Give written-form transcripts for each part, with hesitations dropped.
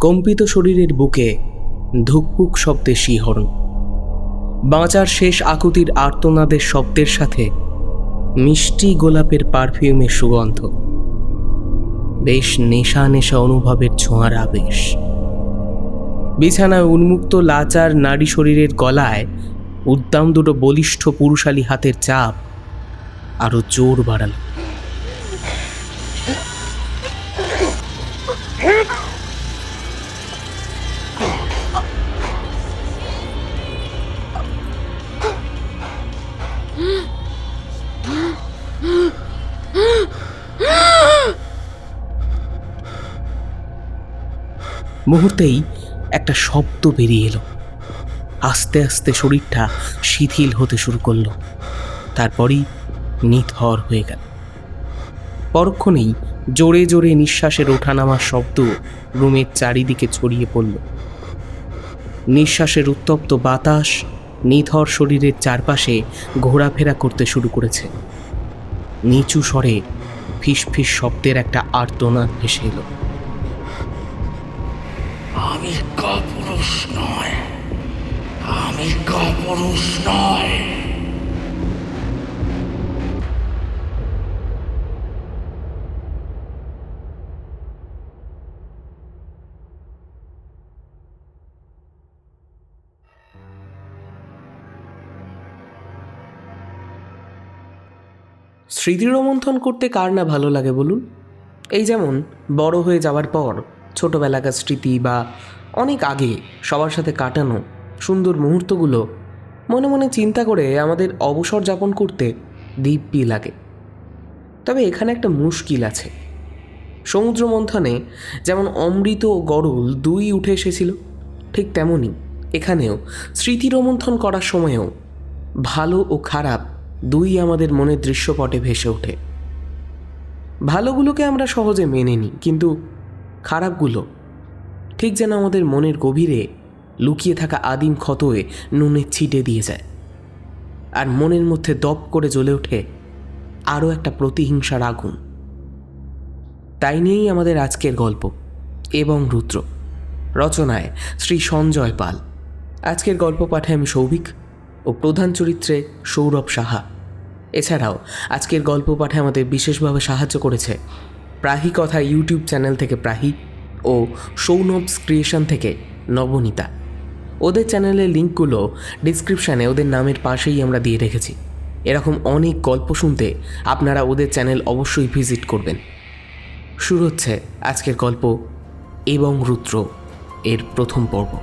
কম্পিত শরীরের বুকে ধুকপুক শব্দে শিহরণ, বাঁচার শেষ আকুতির আর্তনাদের শব্দের সাথে মিষ্টি গোলাপের পারফিউমের সুগন্ধ, বেশ নেশা নেশা অনুভবের ছোঁয়ার আবেশ। বিছানায় উন্মুক্ত লাচার নারী শরীরের গলায় উদ্দাম দুটো বলিষ্ঠ পুরুষালী হাতের চাপ আরো জোর বাড়াল। মুহূর্তেই একটা শব্দ বেরিয়ে এলো। আস্তে আস্তে শরীরটা শিথিল হতে শুরু করলো, তারপরই নিথর হয়ে গেল। পরক্ষণেই জোরে জোরে নিঃশ্বাসের ওঠানামার শব্দ রুমের চারিদিকে ছড়িয়ে পড়ল। নিঃশ্বাসের উত্তপ্ত বাতাস নিথর শরীরের চারপাশে ঘোরাফেরা করতে শুরু করেছে। নিচু স্বরে ফিসফিস শব্দের একটা আর্তনাদ ভেসে এলো। আমি কাপুরুষ নয়, আমি কাপুরুষ নয়। স্মৃতি রোমন্থন করতে কার না ভালো লাগে বলুন? এই যেমন বড় হয়ে যাওয়ার পর ছোটোবেলাকার স্মৃতি বা অনেক আগে সবার সাথে কাটানো সুন্দর মুহূর্তগুলো মনে মনে চিন্তা করে আমাদের অবসর যাপন করতে দিব্যি লাগে। তবে এখানে একটা মুশকিল আছে। সমুদ্র মন্থনে যেমন অমৃত ও গরল দুই উঠে এসেছিল, ঠিক তেমনই এখানেও স্মৃতি রোমন্থন করার সময়ও ভালো ও খারাপ দুই আমাদের মনের দৃশ্যপটে ভেসে ওঠে। ভালোগুলোকে আমরা সহজে মেনে নিই, কিন্তু খারাপগুলো ঠিক যেন আমাদের মনের গভীরে লুকিয়ে থাকা আদিম ক্ষতয়ে নুনের ছিটে দিয়ে যায়, আর মনের মধ্যে দপ করে জ্বলে ওঠে আরও একটা প্রতিহিংসার আগুন। তাই নিয়েই আমাদের আজকের গল্প এবং রুদ্র, রচনায় শ্রী সঞ্জয় পাল। আজকের গল্প পাঠে আমি সৌভিক ও প্রধান চরিত্রে সৌরভ সাহা। এছাড়াও আজকের গল্প পাঠে আমাদের বিশেষভাবে সাহায্য করেছে প্রাহি কথা ইউটিউব চ্যানেল থেকে প্রাহি ও সৌনভস ক্রিয়েশন থেকে নবনীতা। ওদের চ্যানেলের লিঙ্কগুলো ডিসক্রিপশানে ওদের নামের পাশেই আমরা দিয়ে রেখেছি। এরকম অনেক গল্প শুনতে আপনারা ওদের চ্যানেল অবশ্যই ভিজিট করবেন। শুরু হচ্ছে আজকের গল্প এবং রুদ্র এর প্রথম পর্ব।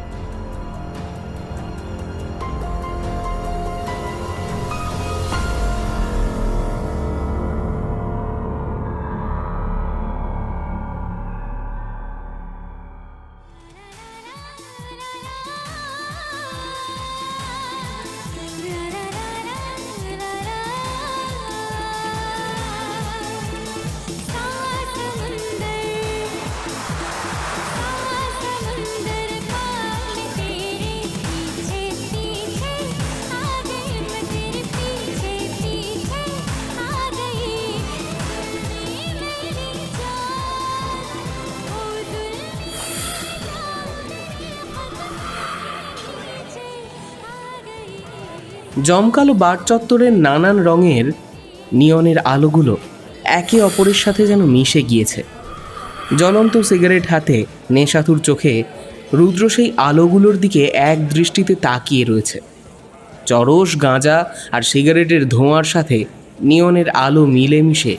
জমকালো বার চত্বরের নানান রঙের নিয়নের আলোগুলো একে অপরের সাথে যেন মিশে গিয়েছে। জ্বলন্ত সিগারেট হাতে নেশাতুর চোখে রুদ্র সেই আলোগুলোর দিকে এক দৃষ্টিতে তাকিয়ে রয়েছে। চরস গাঁজা আর সিগারেটের ধোঁয়ার সাথে নিয়নের আলো মিলেমিশে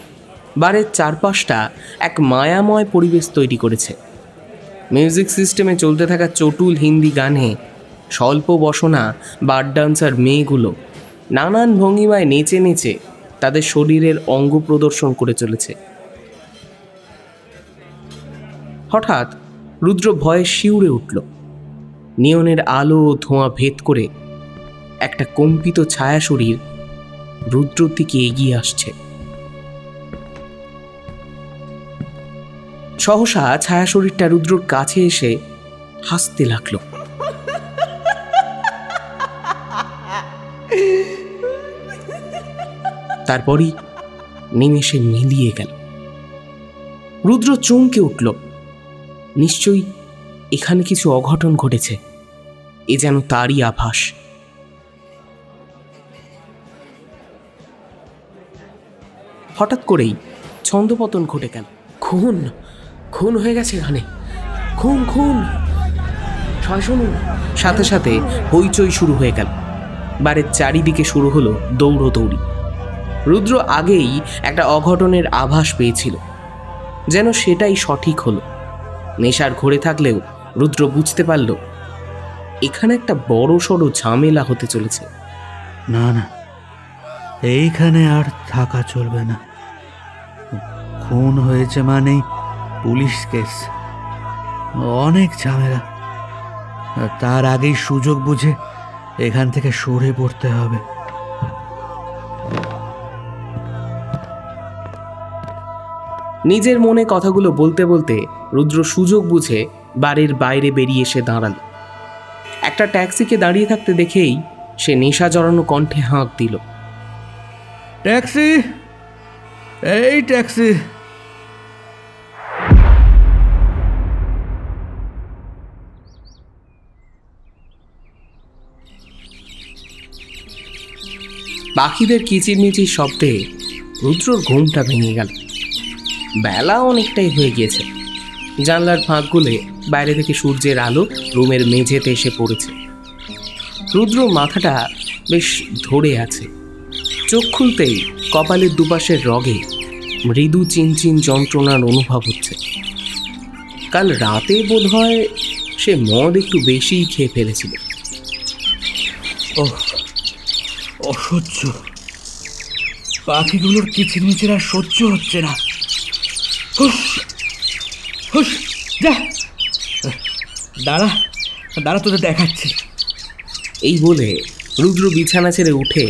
বারের চারপাশটা এক মায়াময় পরিবেশ তৈরি করেছে। মিউজিক সিস্টেমে চলতে থাকা চটুল হিন্দি গানে স্বল্প বসনা বার ডান্সার মেয়েগুলো নানান ভঙ্গিমায় নেচে নেচে তাদের শরীরের অঙ্গ প্রদর্শন করে চলেছে। হঠাৎ রুদ্র ভয়ে শিউরে উঠল। নিয়নের আলো ও ধোঁয়া ভেদ করে একটা কম্পিত ছায়া শরীর রুদ্রর দিকে এগিয়ে আসছে। সহসা ছায়া শরীরটা রুদ্রর কাছে এসে হাসতে লাগলো। তারপরই নিমেষে মিলিয়ে গেল। রুদ্র চমকে উঠল। নিশ্চয়ই এখানে কিছু অঘটন ঘটেছে, এ যেন তারই আভাস। হঠাৎ করেই ছন্দপতন ঘটে গেল। খুন খুন হয়ে গেছে এখানে, খুন খুন। শুনুন। সাথে সাথে হইচই শুরু হয়ে গেল। বাড়ির চারিদিকে শুরু হলো দৌড়োদৌড়ি। রুদ্র আগেই একটা অঘটনের আভাস পেয়েছিল, যেন সেটাই সঠিক হলো। নেশার ঘোরে থাকলেও রুদ্র বুঝতে পারল এখানে একটা বড় সড়ো ঝামেলা হতে চলেছে। না না, এইখানে আর থাকা চলবে না। খুন হয়েছে মানেই পুলিশ কেস, অনেক ঝামেলা। তার আগেই সুযোগ বুঝে এখান থেকে সরে পড়তে হবে। নিজের মনে কথাগুলো বলতে বলতে রুদ্র সুযোগ বুঝে বাড়ির বাইরে বেরিয়ে এসে দাঁড়াল। একটা ট্যাক্সিকে দাঁড়িয়ে থাকতে দেখেই সে নেশা জড়ানো কণ্ঠে হাঁক দিল, ট্যাক্সি, এই ট্যাক্সি। পাখিদের কিচিরমিচির শব্দে রুদ্রর ঘুমটা ভেঙে গেল। বেলা অনেকটাই হয়ে গিয়েছে। জানলার ফাঁক গুলে বাইরে থেকে সূর্যের আলো রুমের মেঝেতে এসে পড়েছে। রুদ্র মাথাটা বেশ ধরে আছে। চোখ খুলতেই কপালের দুপাশের রগে মৃদু চিনচিন যন্ত্রণার অনুভব হচ্ছে। কাল রাতে বোধহয় সে মদ একটু বেশিই খেয়ে ফেলেছিল। অসহ্য, পাখিগুলোর কিচিরমিচির আর সহ্য হচ্ছে না। হুস হুস, যা, দাঁড়া দাঁড়া, তোদের দেখাচ্ছি। এই বলে রুদ্র বিছানা ছেড়ে উঠে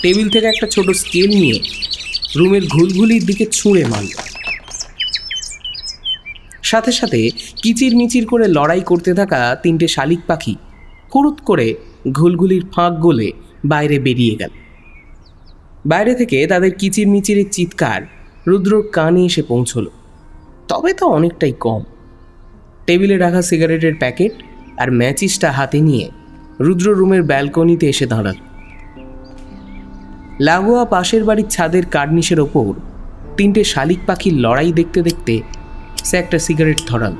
টেবিল থেকে একটা ছোট স্কেল নিয়ে রুমের ঘুলঘুলির দিকে ছুঁড়ে মারল। সাথে সাথে কিচিরমিচির করে লড়াই করতে থাকা তিনটে শালিক পাখি ফুরুত করে ঘুলঘুলির ফাঁক গলে বাইরে বেরিয়ে গেল। বাইরে থেকে তাদের কিচিরমিচিরের চিৎকার রুদ্রর কানে এসে পৌঁছল, তবে তা অনেকটাই কম। টেবিলে রাখা সিগারেটের প্যাকেট আর ম্যাচিসটা হাতে নিয়ে রুদ্র রুমের ব্যালকনিতে এসে দাঁড়াল। লাগোয়া পাশের বাড়ির ছাদের কার্নিশের ওপর তিনটে শালিক পাখির লড়াই দেখতে দেখতে সে একটা সিগারেট ধরাল।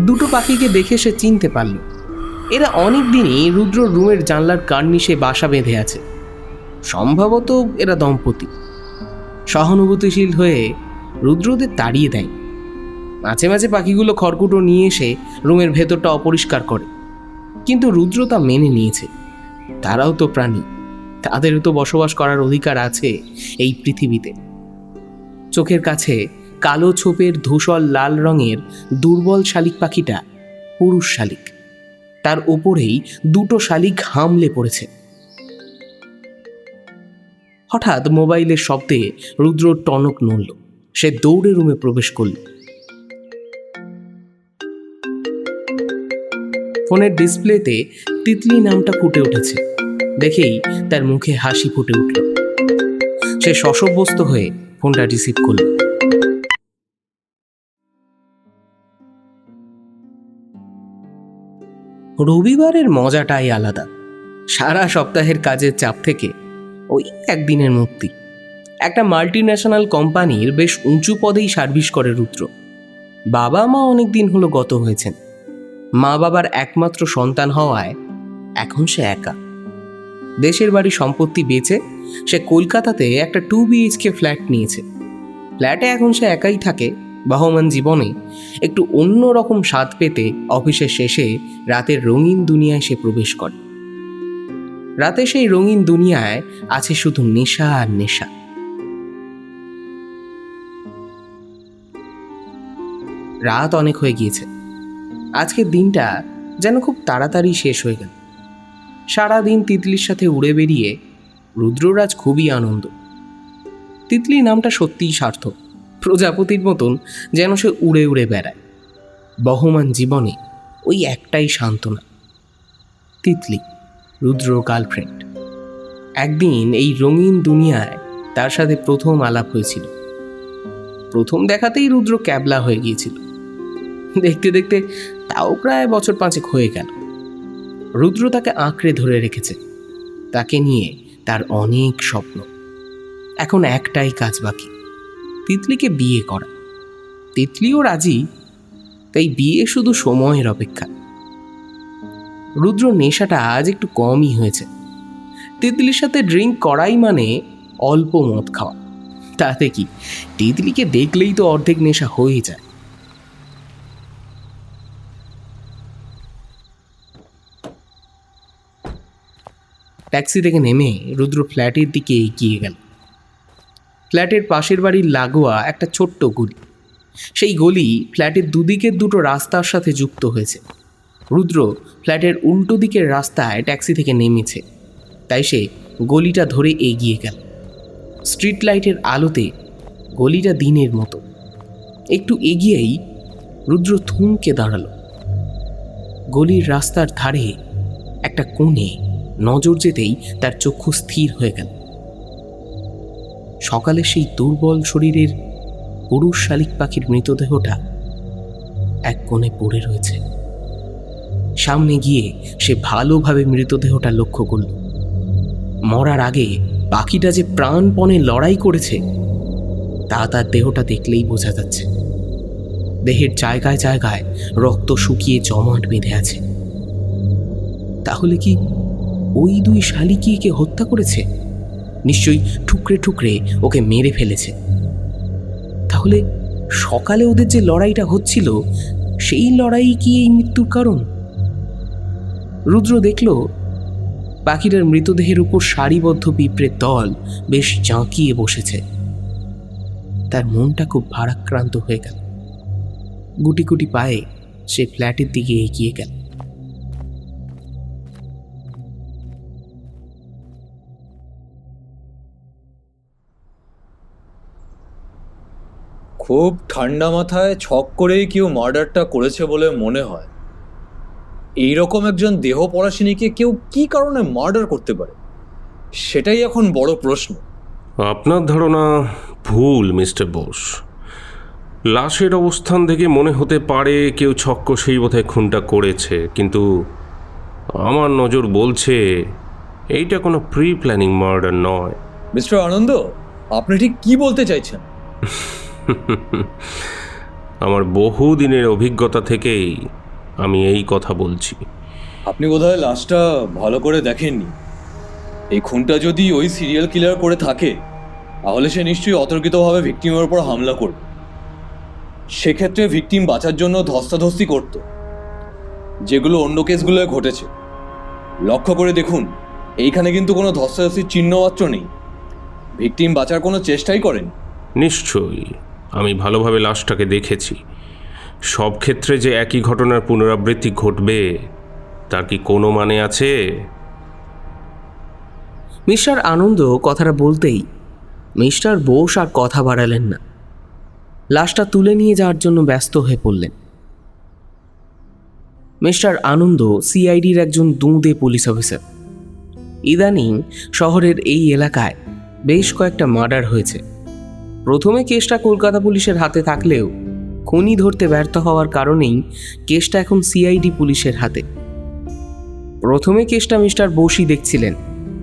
দুটো পাখিকে দেখে সে চিনতে পারল এরা অনেক দিনই রুদ্র রুমের জানলার কার্নিশে বাসা বেঁধে আছে। সম্ভবত এরা দম্পতি। সহানুভূতিশীল হয়ে রুদ্র ওদের তাড়িয়ে দেয়। মাঝে মাঝে পাখিগুলো খড়কুটো নিয়ে এসে রুমের ভেতরটা অপরিষ্কার করে, কিন্তু রুদ্র তা মেনে নিয়েছে। তারাও তো প্রাণী, তাদেরও তো বসবাস করার অধিকার আছে এই পৃথিবীতে। চোখের কাছে কালো ছোপের ধূসর লাল রঙের দুর্বল শালিক পাখিটা পুরুষ শালিক। তার ওপরেই দুটো শালিক হামলে পড়েছে। হঠাৎ মোবাইলের শব্দে রুদ্র টনক নড়ল। সে দৌড়ে রুমে প্রবেশ করল। ফোনের ডিসপ্লেতে তিতলি নামটা ফুটে উঠেছে। দেখেই তার মুখে হাসি ফুটে উঠল। সে শশব্যস্ত হয়ে ফোনটা রিসিভ করল। রবিবারের মজাটাই আলাদা। সারা সপ্তাহের কাজের চাপ থেকে ওই একদিনের মুক্তি। একটা মাল্টিন্যাশনাল কোম্পানির বেশ উঁচু পদেই সার্ভিস করে রুদ্র। বাবা মা অনেক দিন হলো গত হয়েছেন। মা বাবার একমাত্র সন্তান হওয়ায় এখন সে একা। দেশের বাড়ি সম্পত্তি বেচে সে কলকাতাতে একটা 2 BHK ফ্ল্যাট নিয়েছে। ফ্ল্যাটে এখন সে একাই থাকে। বহমান জীবনে একটু অন্য রকম স্বাদ পেতে অফিসের শেষে রাতের রঙিন দুনিয়ায় সে প্রবেশ করে। রাতে সেই রঙিন দুনিয়ায় আছে শুধু নেশা আর নেশা। রাত অনেক হয়ে গিয়েছে। আজকের দিনটা যেন খুব তাড়াতাড়ি শেষ হয়ে গেল। সারাদিন তিতলির সাথে উড়ে বেরিয়ে রুদ্রর আজ খুবই আনন্দ। তিতলি নামটা সত্যিই সার্থক। প্রজাপতির মতন যেন সে উড়ে উড়ে বেড়ায়। বহমান জীবনে ওই একটাই সান্ত্বনা, তিতলি, রুদ্র গার্লফ্রেন্ড। একদিন এই রঙিন দুনিয়ায় তার সাথে প্রথম আলাপ হয়েছিল। প্রথম দেখাতেই রুদ্র ক্যাবলা হয়ে গিয়েছিল। দেখতে দেখতে তাও প্রায় বছর 5 হয়ে গেল। রুদ্র তাকে আঁকড়ে ধরে রেখেছে। তাকে নিয়ে তার অনেক স্বপ্ন। এখন একটাই কাজ বাকি, তিতলিকে বিয়ে করা। তিতলিও রাজি, তাই বিয়ে শুধু সময়ের অপেক্ষা। রুদ্র নেশাটা আজ একটু কমই হয়েছে। তিতলির সাথে ড্রিঙ্ক করাই মানে অল্প মদ খাওয়া। তাতে কি, তিতলিকে দেখলেই তো অর্ধেক নেশা হয়ে যায়। ট্যাক্সি থেকে নেমে রুদ্র ফ্ল্যাটের দিকে এগিয়ে গেল। ফ্ল্যাটের পাশের বাড়ির লাগোয়া একটা ছোট্ট গলি। সেই গলি ফ্ল্যাটের দুদিকের দুটো রাস্তার সাথে যুক্ত হয়েছে। রুদ্র ফ্ল্যাটের উল্টো দিকের রাস্তায় ট্যাক্সি থেকে নেমেছে, তাই সে গলিটা ধরে এগিয়ে গেল। স্ট্রিট লাইটের আলোতে গলিটা দিনের মতো। একটু এগিয়েই রুদ্র থমকে দাঁড়ালো। গলির রাস্তার ধারে একটা কোণে নজর যেতেই তার চক্ষু স্থির হয়ে গেল। সকালে সেই দুর্বল শরীরের পুরুষ শালিক পাখির মৃতদেহটা এক কোণে পড়ে রয়েছে। সামনে গিয়ে সে ভালোভাবে মৃতদেহটা লক্ষ্য করল। মরার আগে পাখিটা যে প্রাণপণে লড়াই করেছে তা তার দেহটা দেখলেই বোঝা যাচ্ছে। দেহের জায়গায় জায়গায় রক্ত শুকিয়ে জমাট বেঁধে আছে। তাহলে কি ওই 2 শালিককে হত্যা করেছে? নিশ্চয়ই ঠুকরে ঠুকরে ওকে মেরে ফেলেছে। তাহলে সকালে ওদের যে লড়াইটা হচ্ছিল সেই লড়াই কি এই মৃত্যুর কারণ? রুদ্র দেখল পাখিটার মৃতদেহের উপর সারিবদ্ধ পিঁপড়ের দল বেশ জাঁকিয়ে বসেছে। তার মনটা খুব ভারাক্রান্ত হয়ে গেল। গুটি গুটি পায়ে সে ফ্ল্যাটের দিকে এগিয়ে গেল। খুব ঠান্ডা মাথায় ছক করেই কেউ মার্ডারটা করেছে বলে মনে হয়। এইরকম একজন দেহ পরাশিনীকে কেউ কি কারণে মার্ডার করতে পারে, সেটাই এখন বড় প্রশ্ন। আপনার ধারণা ভুল মিস্টার বোস। লাশের অবস্থান থেকে মনে হতে পারে কেউ ছক্ক সেই বোধহয় খুনটা করেছে, কিন্তু আমার নজর বলছে এইটা কোনো প্রি প্ল্যানিং মার্ডার নয়। মিস্টার আনন্দ, আপনি ঠিক কি বলতে চাইছেন? আমার বহু দিনের অভিজ্ঞতা থেকেই আমি এই কথা বলছি। আপনি বোধহয় লাশটা ভালো করে দেখেননি। এই খুনটা যদি ওই সিরিয়াল কিলার করে থাকে তাহলে সে নিশ্চয়ই অতর্কিতভাবে ভিকটিমের উপর হামলা করবে। সেক্ষেত্রে ভিকটিম বাঁচার জন্য ধস্তাধস্তি করত, যেগুলো অন্য কেসগুলোয় ঘটেছে। লক্ষ্য করে দেখুন, এইখানে কিন্তু কোনো ধস্তাধস্তির চিহ্ন মাত্র নেই। ভিকটিম বাঁচার কোনো চেষ্টাই করেন। নিশ্চয়ই আমি ভালোভাবে লাশটাকে দেখেছি। সব ক্ষেত্রে যে একই ঘটনার পুনরাবৃত্তি ঘটবে তার কি কোনো মানে আছে? মিস্টার আনন্দ কথাটা বলতেই মিস্টার বোস আর কথা বাড়ালেন না। লাশটা তুলে নিয়ে যাওয়ার জন্য ব্যস্ত হয়ে পড়লেন। মিস্টার আনন্দ সিআইডির একজন দুঁদে পুলিশ অফিসার। ইদানিং শহরের এই এলাকায় বেশ কয়েকটা মার্ডার হয়েছে। প্রথমে কেসটা কলকাতা পুলিশের হাতে থাকলেও খুনি ধরতে ব্যর্থ হওয়ার কারণেই কেসটা এখন সিআইডি পুলিশের হাতে। প্রথমে কেসটা মিস্টার বোসই দেখছিলেন,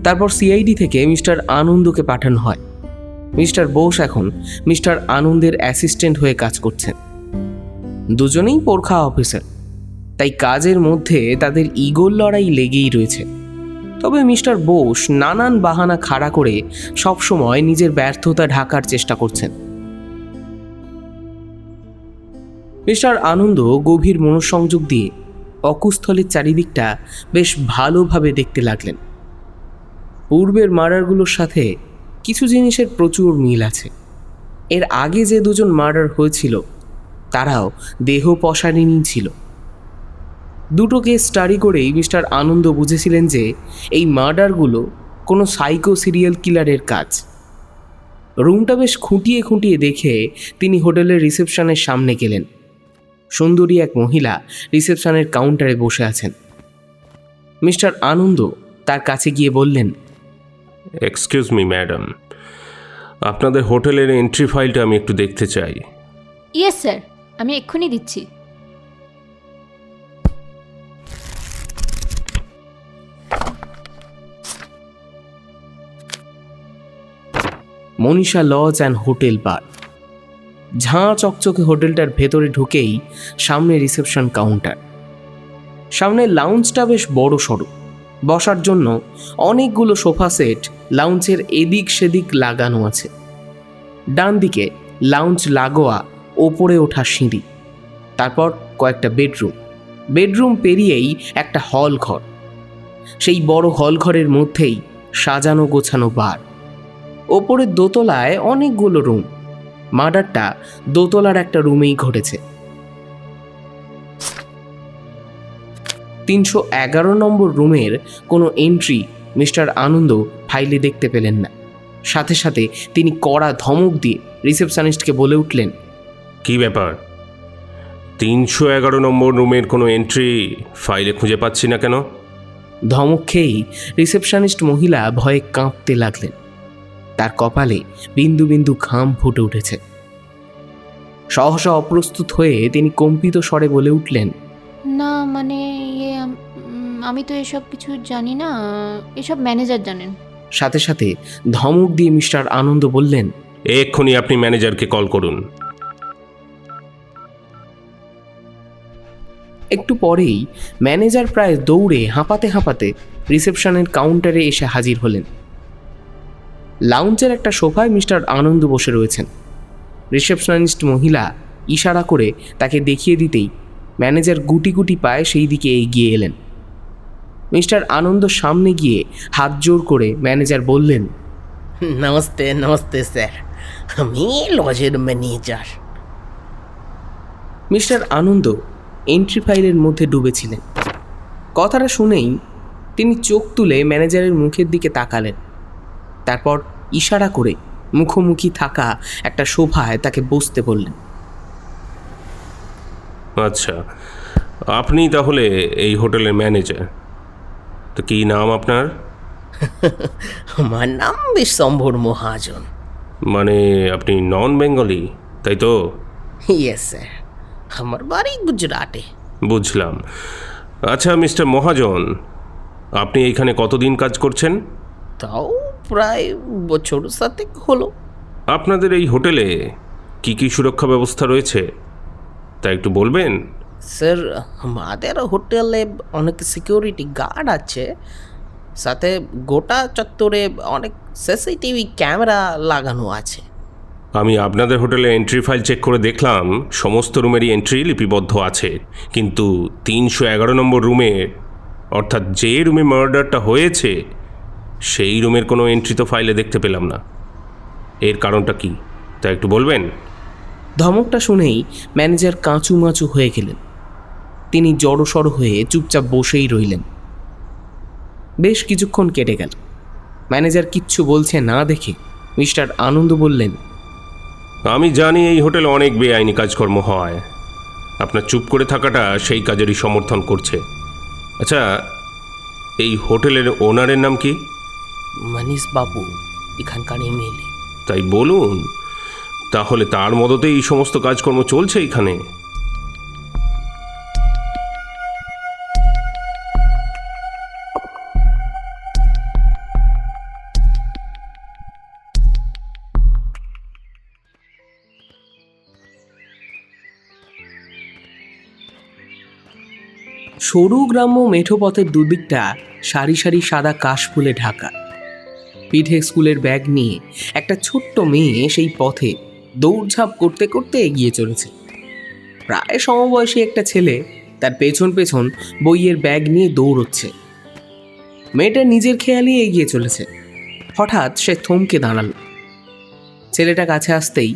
তারপর সিআইডি থেকে মিস্টার আনন্দকে পাঠানো হয়। মিস্টার বোস এখন মিস্টার আনন্দের অ্যাসিস্ট্যান্ট হয়ে কাজ করছেন। দুজনেই পোরখা অফিসার, তাই কাজের মধ্যে তাদের ইগোর লড়াই লেগেই রয়েছে। তবে মিস্টার বোস নানান বাহানা খাড়া করে সবসময় নিজের ব্যর্থতা ঢাকার চেষ্টা করছেন। মিস্টার আনন্দ গভীর মনোসংযোগ দিয়ে অকুস্থলের চারিদিকটা বেশ ভালোভাবে দেখতে লাগলেন। পূর্বের মার্ডারগুলোর সাথে কিছু জিনিসের প্রচুর মিল আছে। এর আগে যে 2 জন মার্ডার হয়েছিল তারাও দেহ পসারিনী ছিল। দুটো কেস স্টাডি করেই মিস্টার আনন্দ বুঝেছিলেন যে এই মার্ডারগুলো কোনো সাইকো সিরিয়াল কিলারের কাজ। রুমটা বেশ খুঁটিয়ে খুঁটিয়ে দেখে তিনি হোটেলের রিসেপশনের সামনে গেলেন। সুন্দরী এক মহিলা রিসেপশনের কাউন্টারে বসে আছেন। মিস্টার আনন্দ তার কাছে গিয়ে বললেন, এক্সকিউজ মি ম্যাডাম, আপনাদের হোটেলের এন্ট্রি ফাইলটা আমি একটু দেখতে চাই। ইয়েস স্যার, আমি এক্ষুনি দিচ্ছি। মনীষা লজ অ্যান্ড হোটেল বার। ঝাঁ চকচকে হোটেলটার ভেতরে ঢুকেই সামনে রিসেপশন কাউন্টার। সামনে লাউঞ্জটা বেশ বড় সড়ো, বসার জন্য অনেকগুলো সোফা সেট লাউঞ্জের এদিক সেদিক লাগানো আছে। ডান দিকে লাউঞ্জ লাগোয়া ওপরে ওঠা সিঁড়ি, তারপর কয়েকটা বেডরুম পেরিয়েই একটা হল ঘর। সেই বড় হল ঘরের মধ্যেই সাজানো গোছানো বার। ওপরের দোতলায় অনেকগুলো রুম। মার্ডারটা দোতলার একটা রুমেই ঘটেছে। 311 নম্বর রুমের কোনো এন্ট্রি মিস্টার আনন্দ ফাইলে দেখতে পেলেন না। সাথে সাথে তিনি কড়া ধমক দিয়ে রিসেপশনিস্টকে বলে উঠলেন, কি ব্যাপার? 311 নম্বর রুমের কোনো এন্ট্রি ফাইলে খুঁজে পাচ্ছি না কেন? ধমক খেয়েই রিসেপশনিস্ট মহিলা ভয়ে কাঁপতে লাগলেন। তার কপালে বিন্দু বিন্দু ঘাম ফুটে উঠেছে। সহসা অপ্রস্তুত হয়ে তিনি কম্পিত স্বরে বলে উঠলেন, না মানে আমি তো এসব কিছু জানি না, এসব ম্যানেজার জানেন। সাথে সাথে ধমক দিয়ে মিস্টার আনন্দ বললেন, এক্ষুনি আপনি ম্যানেজারকে কল করুন। একটু পরেই ম্যানেজার প্রায় দৌড়ে হাঁপাতে রিসেপশনের কাউন্টারে এসে হাজির হলেন। লাউঞ্জের একটা সোফায় মিস্টার আনন্দ বসে রয়েছেন। রিসেপশনিস্ট মহিলা ইশারা করে তাকে দেখিয়ে দিতেই ম্যানেজার গুটি গুটি পায়ে সেই দিকে এগিয়ে এলেন। মিস্টার আনন্দ সামনে গিয়ে হাত জোর করে ম্যানেজার বললেন, নমস্তে নমস্তে স্যার, আমি লজের ম্যানেজার। মিস্টার আনন্দ এন্ট্রি ফাইলের মধ্যে ডুবেছিলেন। কথাটা শুনেই তিনি চোখ তুলে ম্যানেজারের মুখের দিকে তাকালেন। তারপর ইশারা করে মুখোমুখি থাকা একটা সোফায় তাকে বসতে বললেন। আচ্ছা, আপনি তাহলে এই হোটেলের ম্যানেজার। তো কী নাম আপনার? আমার নাম বিশ্বম্ভর মহাজন। মানে আপনি নন বেঙ্গলি, তাই তো? ইয়েস স্যার, আমার বাড়ি গুজরাটে। বুঝলাম। আচ্ছা মিস্টার মহাজন, আপনি এইখানে কতদিন কাজ করছেন? তাও প্রায় বছর 7 হলো। আপনাদের এই হোটেলে কি কি সুরক্ষা ব্যবস্থা রয়েছে তা একটু বলবেন? স্যার, আমাদের হোটেলে অনেক সিকিউরিটি গার্ড আছে, সাথে গোটা চত্বরে অনেক সিসিটিভি ক্যামেরা লাগানো আছে। আমি আপনাদের হোটেলে এন্ট্রি ফাইল চেক করে দেখলাম, সমস্ত রুমেরই এন্ট্রি লিপিবদ্ধ আছে, কিন্তু 311 নম্বর রুমের, অর্থাৎ যে রুমে মার্ডারটা হয়েছে সেই রুমের কোনো এন্ট্রি তো ফাইলে দেখতে পেলাম না। এর কারণটা কি তা একটু বলবেন? ধমকটা শুনেই ম্যানেজার কাঁচুমাচু হয়ে গেলেন। তিনি জড়সড় হয়ে চুপচাপ বসেই রইলেন। বেশ কিছুক্ষণ কেটে গেল। ম্যানেজার কিচ্ছু বলছে না দেখে মিস্টার আনন্দ বললেন, আমি জানি এই হোটেলে অনেক বেআইনি কাজকর্ম হয়, আপনার চুপ করে থাকাটা সেই কাজেরই সমর্থন করছে। আচ্ছা, এই হোটেলের ওনারের নাম কি? মনীষ বাবু, এখানকার এমএলএ। তাই বলুন, তাহলে তার মদতেই এই সমস্ত কাজকর্ম চলছে এখানে। সরু গ্রাম্য মেঠো পথের দুদিকটা সারি সারি সাদা কাশফুলে ঢাকা। পিঠে স্কুলের ব্যাগ নিয়ে একটা ছোট্ট মেয়ে সেই পথে দৌড়ঝাঁপ করতে করতে এগিয়ে চলেছে। প্রায় সমবয়সী একটা ছেলে তার পেছন পেছন বইয়ের ব্যাগ নিয়ে দৌড়চ্ছে। মেয়েটা নিজের খেয়ালই এগিয়ে চলেছে। হঠাৎ সে থমকে দাঁড়ালো। ছেলেটা কাছে আসতেই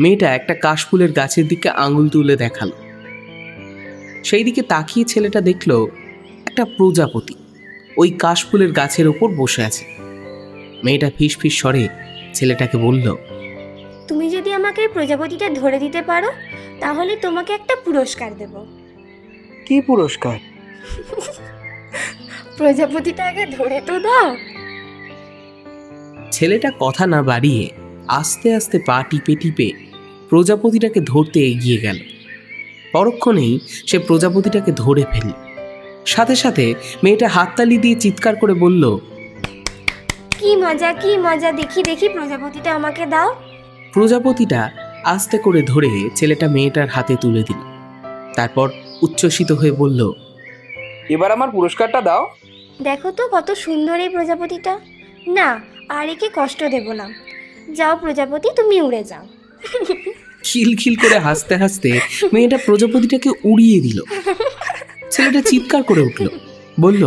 মেয়েটা একটা কাশফুলের গাছের দিকে আঙুল তুলে দেখালো। সেই দিকে তাকিয়ে ছেলেটা দেখল একটা প্রজাপতি ওই কাশফুলের গাছের ওপর বসে আছে। মেয়েটা ফিস ফিস স্বরে ছেলেটাকে বলল, তুমি যদি আমাকে এই প্রজাপতিটা ধরে দিতে পারো তাহলে তোমাকে একটা পুরস্কার দেব। কি পুরস্কার? প্রজাপতিটা আগে ধরে তো দাও। ছেলেটা কথা না বাড়িয়ে আস্তে আস্তে পা টিপে টিপে প্রজাপতিটাকে ধরতে এগিয়ে গেল। পরক্ষণেই সে প্রজাপতিটাকে ধরে ফেলল। সাথে সাথে মেয়েটা হাততালি দিয়ে চিৎকার করে বলল, কি মজা, কি মজা, দেখি দেখি প্রজাপতিটা আমাকে দাও। প্রজাপতিটা আস্তে করে ধরে ছেলেটা মেয়েটার হাতে তুলে দিল। তারপর উচ্ছ্বসিত হয়ে বলল, এবার আমার পুরস্কারটা দাও। দেখো তো কত সুন্দর এই প্রজাপতিটা। না, আর একে কষ্ট দেব না। যাও প্রজাপতি, তুমি উড়ে যাও। খিলখিল করে হাসতে হাসতে মেয়েটা প্রজাপতিটাকে উড়িয়ে দিল। ছেলেটা চিৎকার করে উঠল, বলল,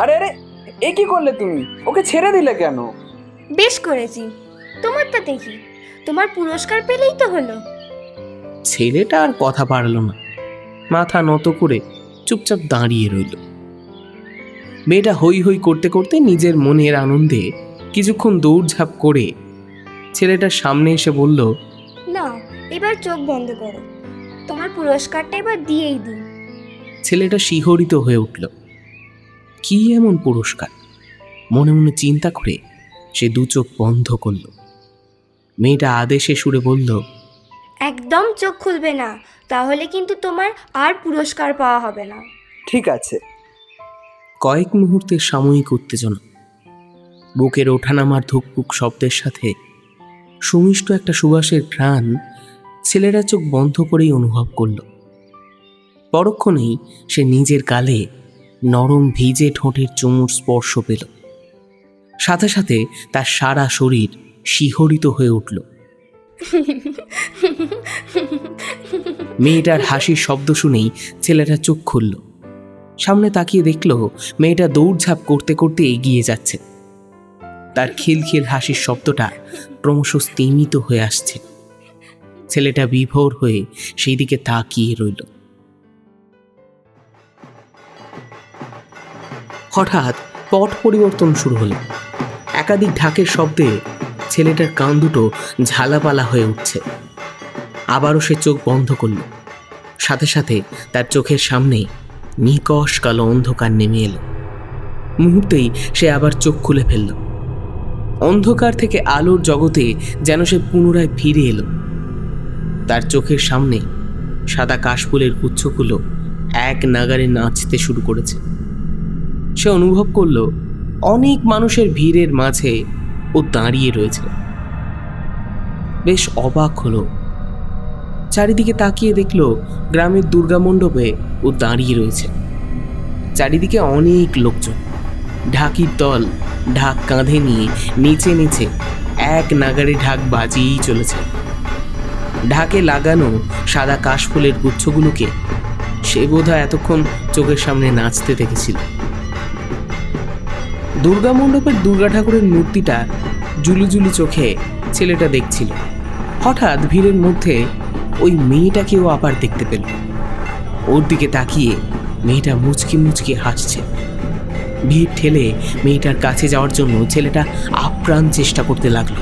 আরে আরে, এ কি করলে তুমি? ওকে ছেড়ে দিলে কেন? বেশ করেছি, তোমারটা দেখি, তোমার পুরস্কার পেলেই তো হলো। ছেলেটা আর কথা পারল না, মাথা নত করে চুপচাপ দাঁড়িয়ে রইল। মেয়েটা হই হই করতে করতে নিজের মনের আনন্দে কিছুক্ষণ দৌড়ঝাঁপ করে ছেলেটার সামনে এসে বলল, না, এবার চোখ বন্ধ করো, তোমার পুরস্কারটা এবার দিয়েই দিই। ছেলেটা শিহরিত হয়ে উঠল। কি এমন পুরস্কার? মনে মনে চিন্তা করে সে দু চোখ বন্ধ করল। মেয়েটা আদেশে সুরে বলল, একদম চোখ খুলবে না, তাহলে কিন্তু তোমার আর পুরস্কার পাওয়া হবে না। ঠিক আছে। কয়েক মুহূর্তের সাময়িক উত্তেজনা, বুকের ওঠানামার ধুকপুক শব্দের সাথে সুমিষ্ট একটা সুবাসের ঘ্রাণ ছেলেরা চোখ বন্ধ করেই অনুভব করল। পরক্ষণেই সে নিজের গালে নরম ভিজে ঠোঁটের চুমুর স্পর্শ পেল। সাথে সাথে তার সারা শরীর শিহরিত হয়ে উঠল। মেয়েটার হাসির শব্দ শুনেই ছেলেটা চোখ খুলল। সামনে তাকিয়ে দেখল মেয়েটা দৌড়ঝাঁপ করতে করতে এগিয়ে যাচ্ছে। তার খিলখিল হাসির শব্দটা ক্রমশ স্তিমিত হয়ে আসছে। ছেলেটা বিভোর হয়ে সেই দিকে তাকিয়ে রইল। হঠাৎ পট পরিবর্তন শুরু হলো। একাধিক ঢাকের শব্দে ছেলেটার কান দুটো ঝালাপালা হয়ে উঠছে। আবারও সে চোখ বন্ধ করল। সাথে সাথে তার চোখের সামনে নিকষ কালো অন্ধকার নেমে এলো। মুহূর্তেই সে আবার চোখ খুলে ফেলল। অন্ধকার থেকে আলোর জগতে যেন সে পুনরায় ফিরে এলো। তার চোখের সামনে সাদা কাশফুলের গুচ্ছগুলো এক নাগারে নাচতে শুরু করেছে। সে অনুভব করল অনেক মানুষের ভিড়ের মাঝে ও দাঁড়িয়ে রয়েছে। বেশ অবাক হলো। চারিদিকে তাকিয়ে দেখল গ্রামের দুর্গা মণ্ডপে ও দাঁড়িয়ে রয়েছে। চারিদিকে অনেক লোকজন, ঢাকির দল ঢাক কাঁধে নিয়ে নিচে নিচে এক নাগারে ঢাক বাজিয়েই চলেছে। ঢাকে লাগানো সাদা কাশফুলের গুচ্ছগুলোকে সে বোধহয় এতক্ষণ চোখের সামনে নাচতে দেখেছিল। দুর্গা মণ্ডপের দুর্গা ঠাকুরের মূর্তিটা জুলি জুলি চোখে ছেলেটা দেখছিল। হঠাৎ ভিড়ের মধ্যে ওই মেয়েটাকেও আবার দেখতে পেল। ওর দিকে তাকিয়ে মেয়েটা মুচকি মুচকি হাসছে। ভিড় ঠেলে মেয়েটার কাছে যাওয়ার জন্য ছেলেটা আপ্রাণ চেষ্টা করতে লাগলো।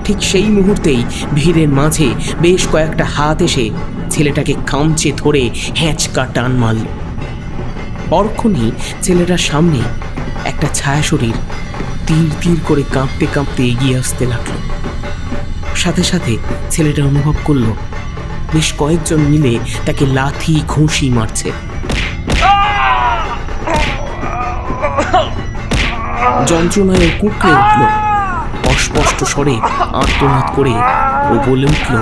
ঠিক সেই মুহূর্তেই ভিড়ের মাঝে বেশ কয়েকটা হাত এসে ছেলেটাকে খামচে ধরে হ্যাঁচকা টান মারল। পরক্ষণেই ছেলেটার সামনে একটা ছায়া শরীর তীর তীর করে কাঁপতে কাঁপতে এগিয়ে আসতে লাগলো। সাথে সাথে ছেলেটা অনুভব করলো বেশ কয়েকজন মিলে তাকে লাথি ঘুষি মারছে। যন্ত্রণায় কুঁকড়ে উঠল। অস্পষ্ট স্বরে আর্তনাদ করে ও বলে উঠল,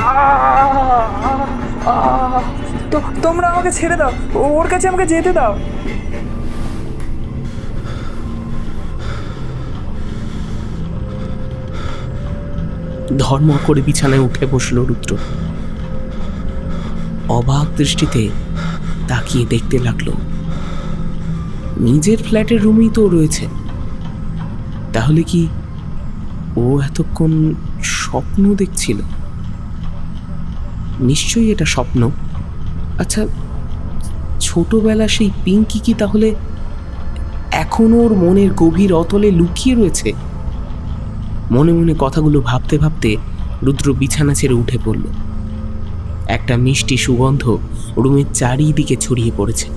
তোমরা আমাকে ছেড়ে দাও, ওর কাছে আমাকে যেতে দাও। ধর্ম করে বিছানায় উঠে বসল রুদ্র। অবাক দৃষ্টিতে তাকিয়ে দেখতে লাগলো নিজের ফ্ল্যাটের রুমেই তো রয়েছে। তাহলে কি ও এতক্ষণ স্বপ্ন দেখছিল? নিশ্চয়ই এটা স্বপ্ন। আচ্ছা, ছোটবেলা সেই পিঙ্কি কি তাহলে এখনো ওর মনের গভীর অতলে লুকিয়ে রয়েছে? মনে মনে কথাগুলো ভাবতে ভাবতে রুদ্র বিছানা ছেড়ে উঠে পড়ল। একটা মিষ্টি সুগন্ধ রুমের চারিদিকে ছড়িয়ে পড়েছে।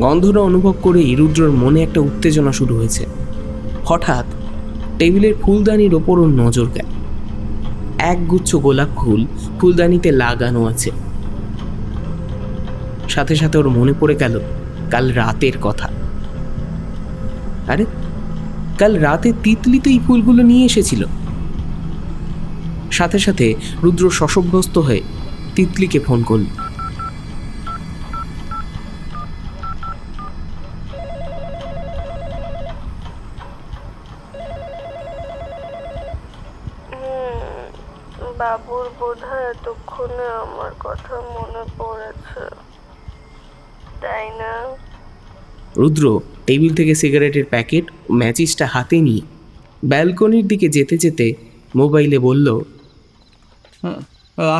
গন্ধটা অনুভব করেই রুদ্রর মনে একটা উত্তেজনা শুরু হয়েছে। হঠাৎ টেবিলের ফুলদানির ওপর ওর নজর গেল। একগুচ্ছ গোলাপ ফুল ফুলদানিতে লাগানো আছে। সাথে সাথে ওর মনে পড়ে গেল কাল রাতের কথা। আরে কাল রাতে তিতলি তো এই ফুলগুলো নিয়ে এসেছিল। সাথে সাথে রুদ্র শশব্যস্ত হয়ে তিতলিকে ফোন করল। বাবুর বোধহয় এতক্ষণে আমার কথা মনে পড়েছে, তাই না? রুদ্র টেবিল থেকে সিগারেটের প্যাকেট ও ম্যাচিসটা হাতে নিয়ে ব্যালকনির দিকে যেতে যেতে মোবাইলে বলল,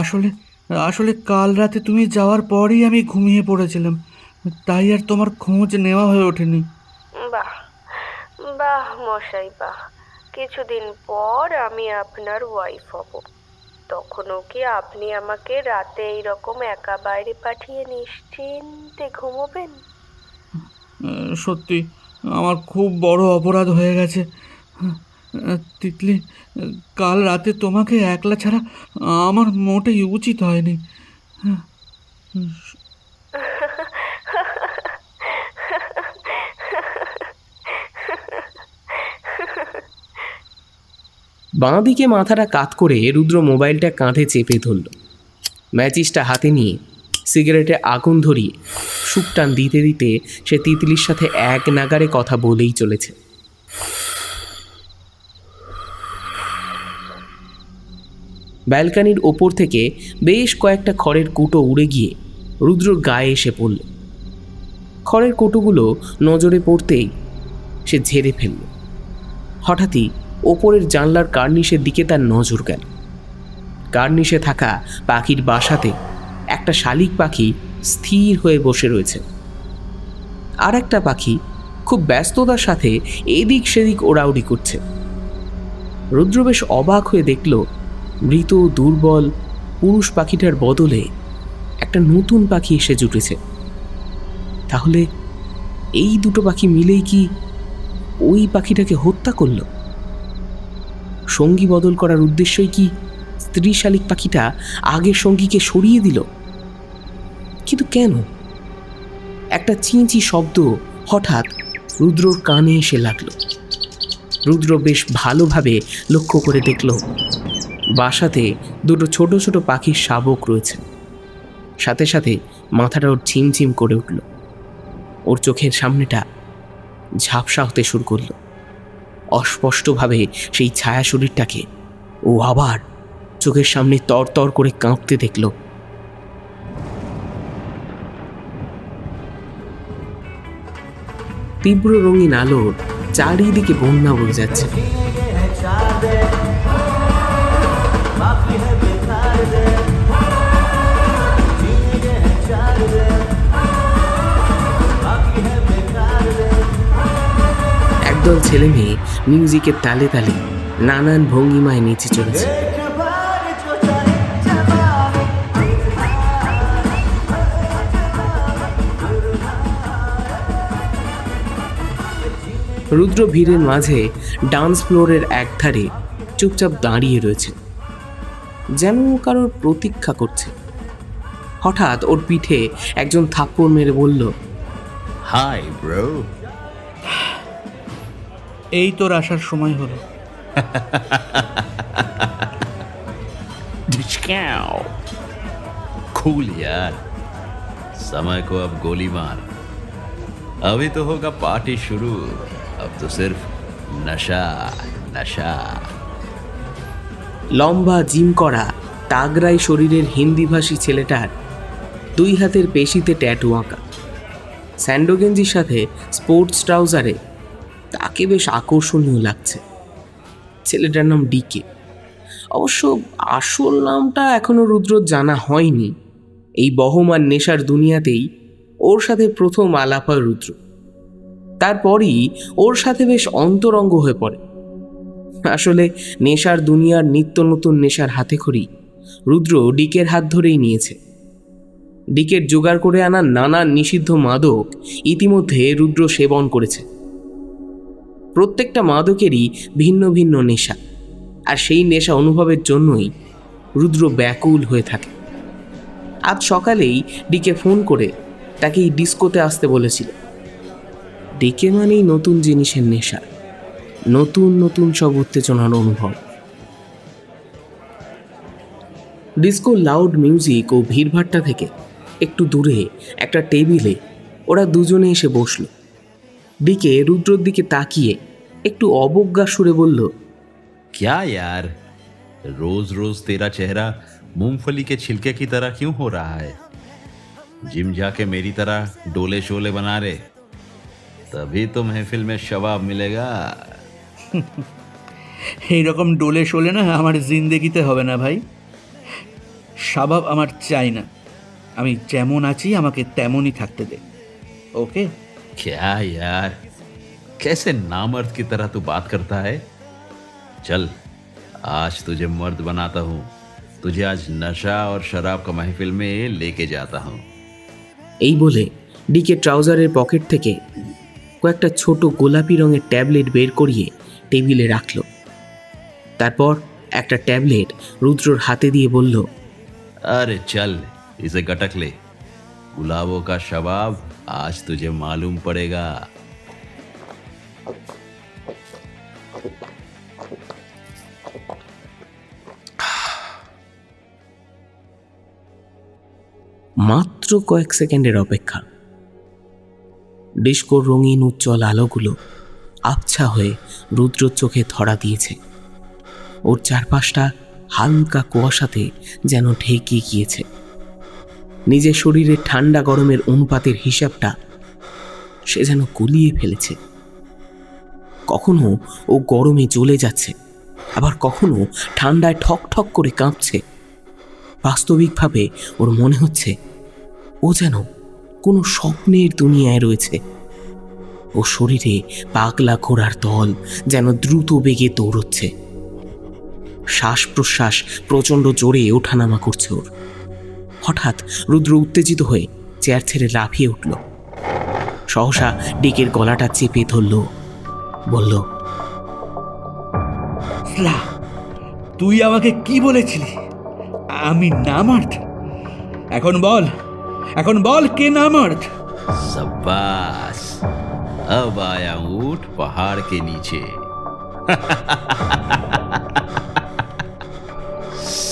আসলে আসলে কাল রাতে তুমি যাওয়ার পরেই আমি ঘুমিয়ে পড়েছিলাম, তাই আর তোমার খোঁজ নেওয়া হয়ে ওঠেনি। বাহ বাহ মশাই বাহ, কিছুদিন পর আমি আপনার ওয়াইফ হব, তখনও কি আপনি আমাকে রাতে এইরকম একা বাইরে পাঠিয়ে নিশ্চিন্তে ঘুমোবেন? সত্যি আমার খুব বড় অপরাধ হয়ে গেছে তিতলি। কাল রাতে তোমাকে একলা ছাড়া আমার মোটেই উচিত হয়নি। বাঁ দিকে মাথাটা কাত করে রুদ্র মোবাইলটা কাঁধে চেপে ধরল। ম্যাচিসটা হাতে নিয়ে সিগারেটে আগুন ধরিয়ে সুকটান দিতে দিতে সে তিতলির সাথে এক নাগারে কথা বলেই চলেছে। ব্যালকানির ওপর থেকে বেশ কয়েকটা খড়ের কুটো উড়ে গিয়ে রুদ্রর গায়ে এসে পড়ল। খড়ের কুটোগুলো নজরে পড়তেই সে ঝেড়ে ফেলল। হঠাৎই ওপরের জানলার কার্নিশের দিকে তার নজর গেল। কার্নিশে থাকা পাখির বাসাতে একটা শালিক পাখি স্থির হয়ে বসে রয়েছে। আর একটা পাখি খুব ব্যস্ততার সাথে এদিক সেদিক ওড়াউড়ি করছে। রুদ্র বেশ অবাক হয়ে দেখল মৃত দুর্বল পুরুষ পাখিটার বদলে একটা নতুন পাখি এসে জুটেছে। তাহলে এই দুটো পাখি মিলেই কি ওই পাখিটাকে হত্যা করল? সঙ্গী বদল করার উদ্দেশ্যই কি স্ত্রী শালিক পাখিটা আগের সঙ্গীকে সরিয়ে দিল? কিন্তু কেন? একটা চিঁচি শব্দ হঠাৎ রুদ্রর কানে এসে লাগলো। রুদ্র বেশ ভালোভাবে লক্ষ্য করে দেখল বাসাতে দুটো ছোট ছোট পাখির শাবক রয়েছে। সাথে সাথে মাথাটা ওর ঝিমঝিম করে উঠল। ওর চোখের সামনেটা ঝাপসা হতে শুরু করলো। অস্পষ্টভাবে সেই ছায়া শরীরটাকে ও আবার চোখের সামনে তরতর করে কাঁপতে দেখল। তীব্র রঙিন আলোর চারিদিকে বন্যা বয়ে যাচ্ছে। একদল ছেলে মেয়ে মিউজিকের তালে তালে নানান ভঙ্গিমায় নেচে চলেছে। রুদ্র ভিড়ের মাঝে ডান্স ফ্লোরের একধারে চুপচাপ দাঁড়িয়ে রয়েছে, যেন কারোর প্রতীক্ষা করছে। হঠাৎ ওর পিঠে একজন থাপ্পড় মেরে বলল, হাই ব্রো। এই তোর আসার সময় হলো। कूल यार, समय को अब गोली मार। अभी तो होगा पार्टी शुरू, अब तो सिर्फ नशा नशा। লম্বা জিম করা তাগড়াই শরীরের হিন্দিভাষী ছেলেটার দুই হাতের পেশিতে ট্যাটু আঁকা, স্যান্ডো গেঞ্জির সাথে স্পোর্টস ট্রাউজারে তাকে বেশ আকর্ষণীয় লাগছে। ছেলেটার নাম ডিকে। অবশ্য আসল নামটা এখনো রুদ্র জানা হয়নি। এই বহমান নেশার দুনিয়াতেই ওর সাথে প্রথম আলাপ হয় রুদ্র। তারপরই ওর সাথে বেশ অন্তরঙ্গ হয়ে পড়ে। আসলে নেশার দুনিয়ার নিত্য নতুন নেশার হাতেখড়ি রুদ্র ডিকের হাত ধরেই নিয়েছে। ডিকের জোগাড় করে আনা নানান নিষিদ্ধ মাদক ইতিমধ্যে রুদ্র সেবন করেছে। প্রত্যেকটা মাদকেরই ভিন্ন ভিন্ন নেশা, আর সেই নেশা অনুভবের জন্যই রুদ্র ব্যাকুল হয়ে থাকে। আজ সকালেই ডিকে ফোন করে তাকে এই ডিস্কোতে আসতে বলেছিল। ডিকে মানেই নতুন জিনিসের নেশা, নতুন নতুন সব উত্তেজনার অনুভব। ডিস্কো লাউড মিউজিক ও ভিড়ভাট্টা থেকে একটু দূরে একটা টেবিলে ওরা দুজনে এসে বসল। ডিকে রুদ্রর দিকে তাকিয়ে একটু অবজ্ঞা সুরে বলল, क्या यार, रोज रोज तेरा चेहरा मूंगफली के छिलके की तरह क्यों हो रहा है? जिम जाके मेरी तरह डोले शोले बना रहे, तभी तो महफिल में शबाब मिलेगा। এইরকম ডোলে শোলে না আমার জিন্দেগিতে হবে না ভাই। স্বভাব আমার চাই না, আমি যেমন আছি আমাকে তেমনই থাকতে দে, ওকে? क्या यार, कैसे नामर्द की तरह तू बात करता है? चल, आज तुझे मर्द बनाता हूँ, तुझे आज नशा और शराब का महफिल में लेके जाता हूँ। এই বলে ডিকে ট্রাউজারের পকেট থেকে কয়েকটা ছোট গোলাপি রঙের ট্যাবলেট বের করিয়ে টেবিলে রাখল। তারপর একটা ট্যাবলেট রুদ্রর হাতে দিয়ে বলল, अरे चल, इसे गटक ले, गुलाबों का शबाब आज तुझे मालूम पड़ेगा। মাত্র কয়েক সেকেন্ডের অপেক্ষা। ডিস্কোর রঙিন উজ্জ্বল আলোগুলো আবছা হয়ে রুদ্রর চোখে ধরা দিয়েছে। ওর চারপাশটা হালকা কুয়াশাতে যেন ঢেকে গিয়েছে। নিজের শরীরের ঠান্ডা গরমের অনুপাতের হিসাবটা সে যেন গুলিয়ে ফেলেছে। কখনো ও গরমে জ্বলে যাচ্ছে, আবার কখনো ঠান্ডায় ঠক ঠক করে কাঁপছে। বাস্তবিকভাবে ওর মনে হচ্ছে ও যেন কোনো স্বপ্নের দুনিয়ায় রয়েছে। ও শরীরে পাগলা ঘোড়ার দল যেন দ্রুত বেগে দৌড়চ্ছে। শ্বাস প্রশ্বাস প্রচণ্ড জোরে ওঠানামা করছে ওর। হঠাৎ রুদ্র উত্তেজিত হয়ে চেয়ার ছেড়ে লাফিয়ে উঠল। সহসা ডিকের গলাটা চেপে ধরল, বলল, তুই আমাকে কি বলেছিলি? আমি নামার্দ? এখন বল কে নামার্দ? शाबाश, अब आया ऊंट पहाड़ के नीचे।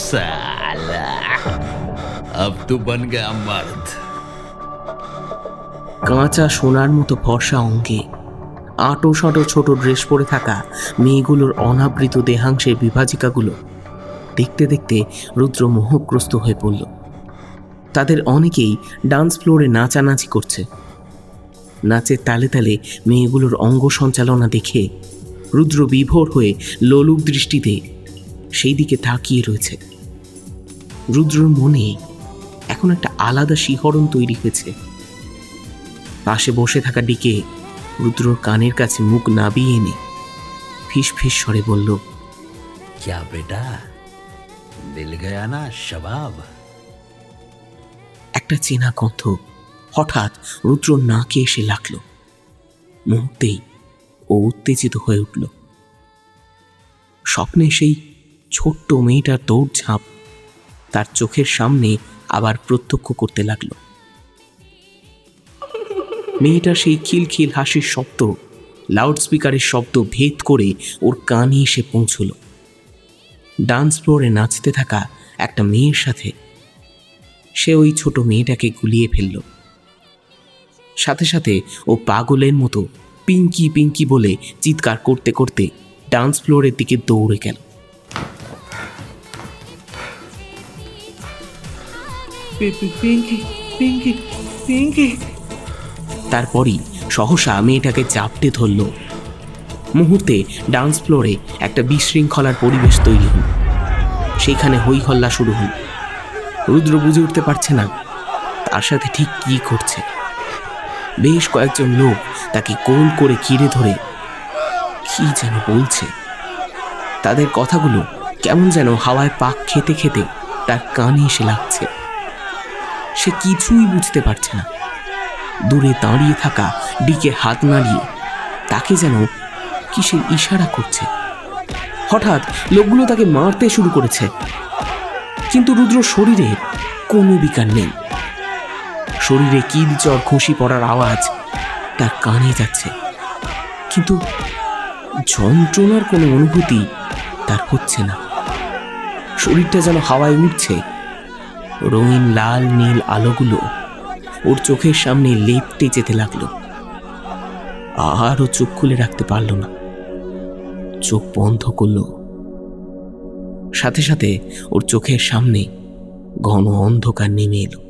साला, अब तू बन गया मर्द। কাঁচা সোনার মতো ফর্সা অঙ্গে আঁটো সাঁটো ছোট ড্রেস পরে থাকা মেয়েগুলোর অনাবৃত দেহাংশের বিভাজিকাগুলো দেখতে দেখতে রুদ্র মোহগ্রস্ত হয়ে পড়ল। তাদের অনেকেই ডান্স ফ্লোরে নাচানাচি করছে। নাচের তালে তালে মেয়েগুলোর অঙ্গ সঞ্চালনা দেখে রুদ্র বিভোর হয়ে লোলুপ দৃষ্টিতে সেই দিকে তাকিয়ে রয়েছে। রুদ্রর মনে এখন একটা আলাদা শিহরণ তৈরি হয়েছে। পাশে বসে থাকা ডিকে রুদ্রর কানের কাছে মুখ নাবিয়ে এনে ফিস ফিস স্বরে বলল, क्या बेटा, मिल गया ना शबाब? একটা চেনা গন্ধ হঠাৎ রুদ্রর নাকে এসে লাগলো। মুহূর্তেই ও উত্তেজিত হয়ে উঠল। স্বপ্নে সেই ছোট্ট মেয়েটার দৌড়ঝাঁপ তার চোখের সামনে আবার প্রত্যক্ষ করতে লাগলো। মেয়েটার সেই খিলখিল হাসির শব্দ লাউডস্পিকারের শব্দ ভেদ করে ওর কানে এসে পৌঁছল। ডান্স ফ্লোরে নাচতে থাকা একটা মেয়ের সাথে সে ওই ছোট মেয়েটাকে গুলিয়ে ফেলল। সাথে সাথে ও পাগলের মতো পিঙ্কি পিঙ্কি বলে চিৎকার করতে করতে ডান্স ফ্লোরের দিকে দৌড়ে গেল। পিঙ্কি পিঙ্কি পিঙ্কি। তারপরই সহসা মেয়েটাকে চাপটে ধরল। মুহূর্তে ডান্স ফ্লোরে একটা বিশৃঙ্খলার পরিবেশ তৈরি হল। সেখানে হই হল্লা শুরু হল। রুদ্র বুঝে উঠতে পারছে না তার সাথে ঠিক কী করছে। বেশ কয়েকজন লোক তাকে গোল করে ঘিরে ধরে কি যেন বলছে। তাদের কথাগুলো কেমন যেন হাওয়ায় পাক খেতে খেতে তার কানে এসে লাগছে। সে কিছুই বুঝতে পারছে না। দূরে দাঁড়িয়ে থাকা ডিকে হাত নাড়িয়ে তাকে যেন কিসের ইশারা করছে। হঠাৎ লোকগুলো তাকে মারতে শুরু করেছে। কিন্তু রুদ্র শরীরে কোনো বিকার নেই। শরীরে কিলচর খুশি পড়ার আওয়াজ তার কানে যাচ্ছে, কিন্তু যন্ত্রণার কোনো অনুভূতি তার হচ্ছে না। শরীরটা যেন হাওয়ায় উঠছে। রঙিন লাল নীল আলোগুলো ওর চোখের সামনে লেপ্টে যেতে লাগলো। আরও চোখ খুলে রাখতে পারল না, চোখ বন্ধ করল। সাথে সাথে ওর চোখের সামনে ঘন অন্ধকার নেমে এলো।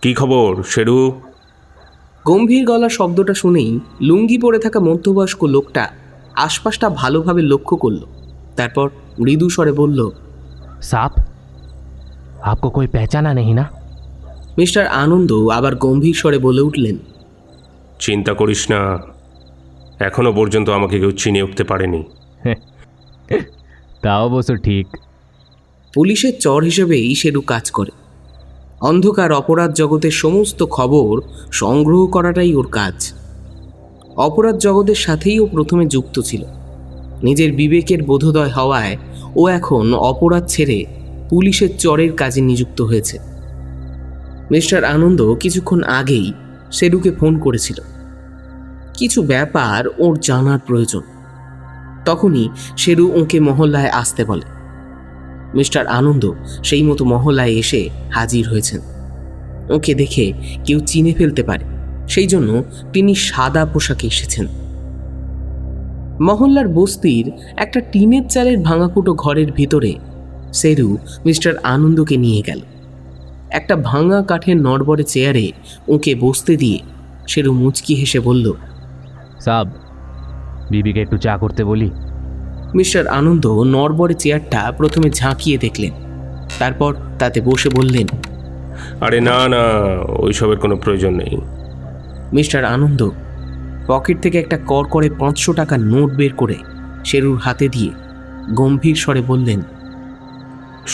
কি খবর শেরু? গম্ভীর গলা শব্দটা শুনেই লুঙ্গি পরে থাকা মধ্যবয়স্ক লোকটা আশপাশটা ভালোভাবে লক্ষ্য করল। তারপর মৃদু স্বরে বলল, साहब आपको कोई पहचाना नहीं ना? মিস্টার আনন্দ আবার গম্ভীর স্বরে বলে উঠলেন, চিন্তা করিস না, এখনো পর্যন্ত আমাকে কেউ চিনে উঠতে পারেনি। তাও অবশ্য ঠিক। পুলিশের চর হিসেবেই শেরু কাজ করে। অন্ধকার অপরাধ জগতের সমস্ত খবর সংগ্রহ করাটাই ওর কাজ। অপরাধ জগতের সাথেই ও প্রথমে যুক্ত ছিল। নিজের বিবেকের বোধোদয় হওয়ায় ও এখন অপরাধ ছেড়ে পুলিশের চরের কাজে নিযুক্ত হয়েছে। মিস্টার আনন্দ কিছুক্ষণ আগেই শেরুকে ফোন করেছিল। কিছু ব্যাপার ওর জানার প্রয়োজন। তখনই শেরু ওকে মহল্লায় আসতে বলে। মিস্টার আনন্দ সেই মতো মহল্লায় এসে হাজির হয়েছেন। ওকে দেখে কেউ চিনে ফেলতে পারে, সেই জন্য তিনি সাদা পোশাকে এসেছেন। মহল্লার বস্তির একটা টিনের চালের ভাঙাকুটো ঘরের ভিতরে শেরু মিস্টার আনন্দকে নিয়ে গেল। একটা ভাঙা কাঠের নড়বড়ে চেয়ারে ওকে বসতে দিয়ে শেরু মুচকি হেসে বলল, साहब बीबी के একটু চা করতে বলি। মিস্টার আনন্দ নড়বড়ে চেয়ারটা প্রথমে ঝাঁকিয়ে দেখলেন, তারপর তাতে বসে বললেন, আরে না না, ওইসবের কোনো প্রয়োজন নেই। মিস্টার আনন্দ পকেট থেকে একটা কড়কড়ে 500 টাকার নোট বের করে শেরুর হাতে দিয়ে গম্ভীর স্বরে বললেন,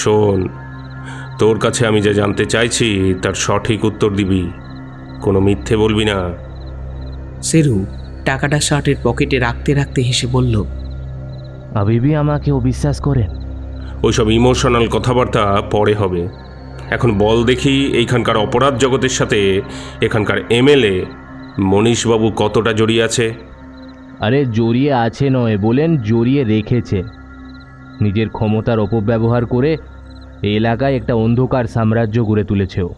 শোন, তোর কাছে আমি যা জানতে চাইছি তার সঠিক উত্তর দিবি, কোনো মিথ্যে বলবি না। শেরু টাকাটা শার্টের পকেটে রাখতে রাখতে হেসে বলল, अभी भी আমাকে অবিশ্বাস করেন? ওইসব ইমোশনাল কথাবার্তা পরে হবে। এখন বল দেখি, এইখানকার অপরাধ জগতের সাথে এখানকার এমএলএ মনীশবাবু কতটা জড়িয়ে আছে? আরে জড়িয়ে আছে নয়, বলেন জড়িয়ে রেখেছে। নিজের ক্ষমতার অপব্যবহার করে এই এলাকায় একটা অন্ধকার সাম্রাজ্য গড়ে তুলেছে ও,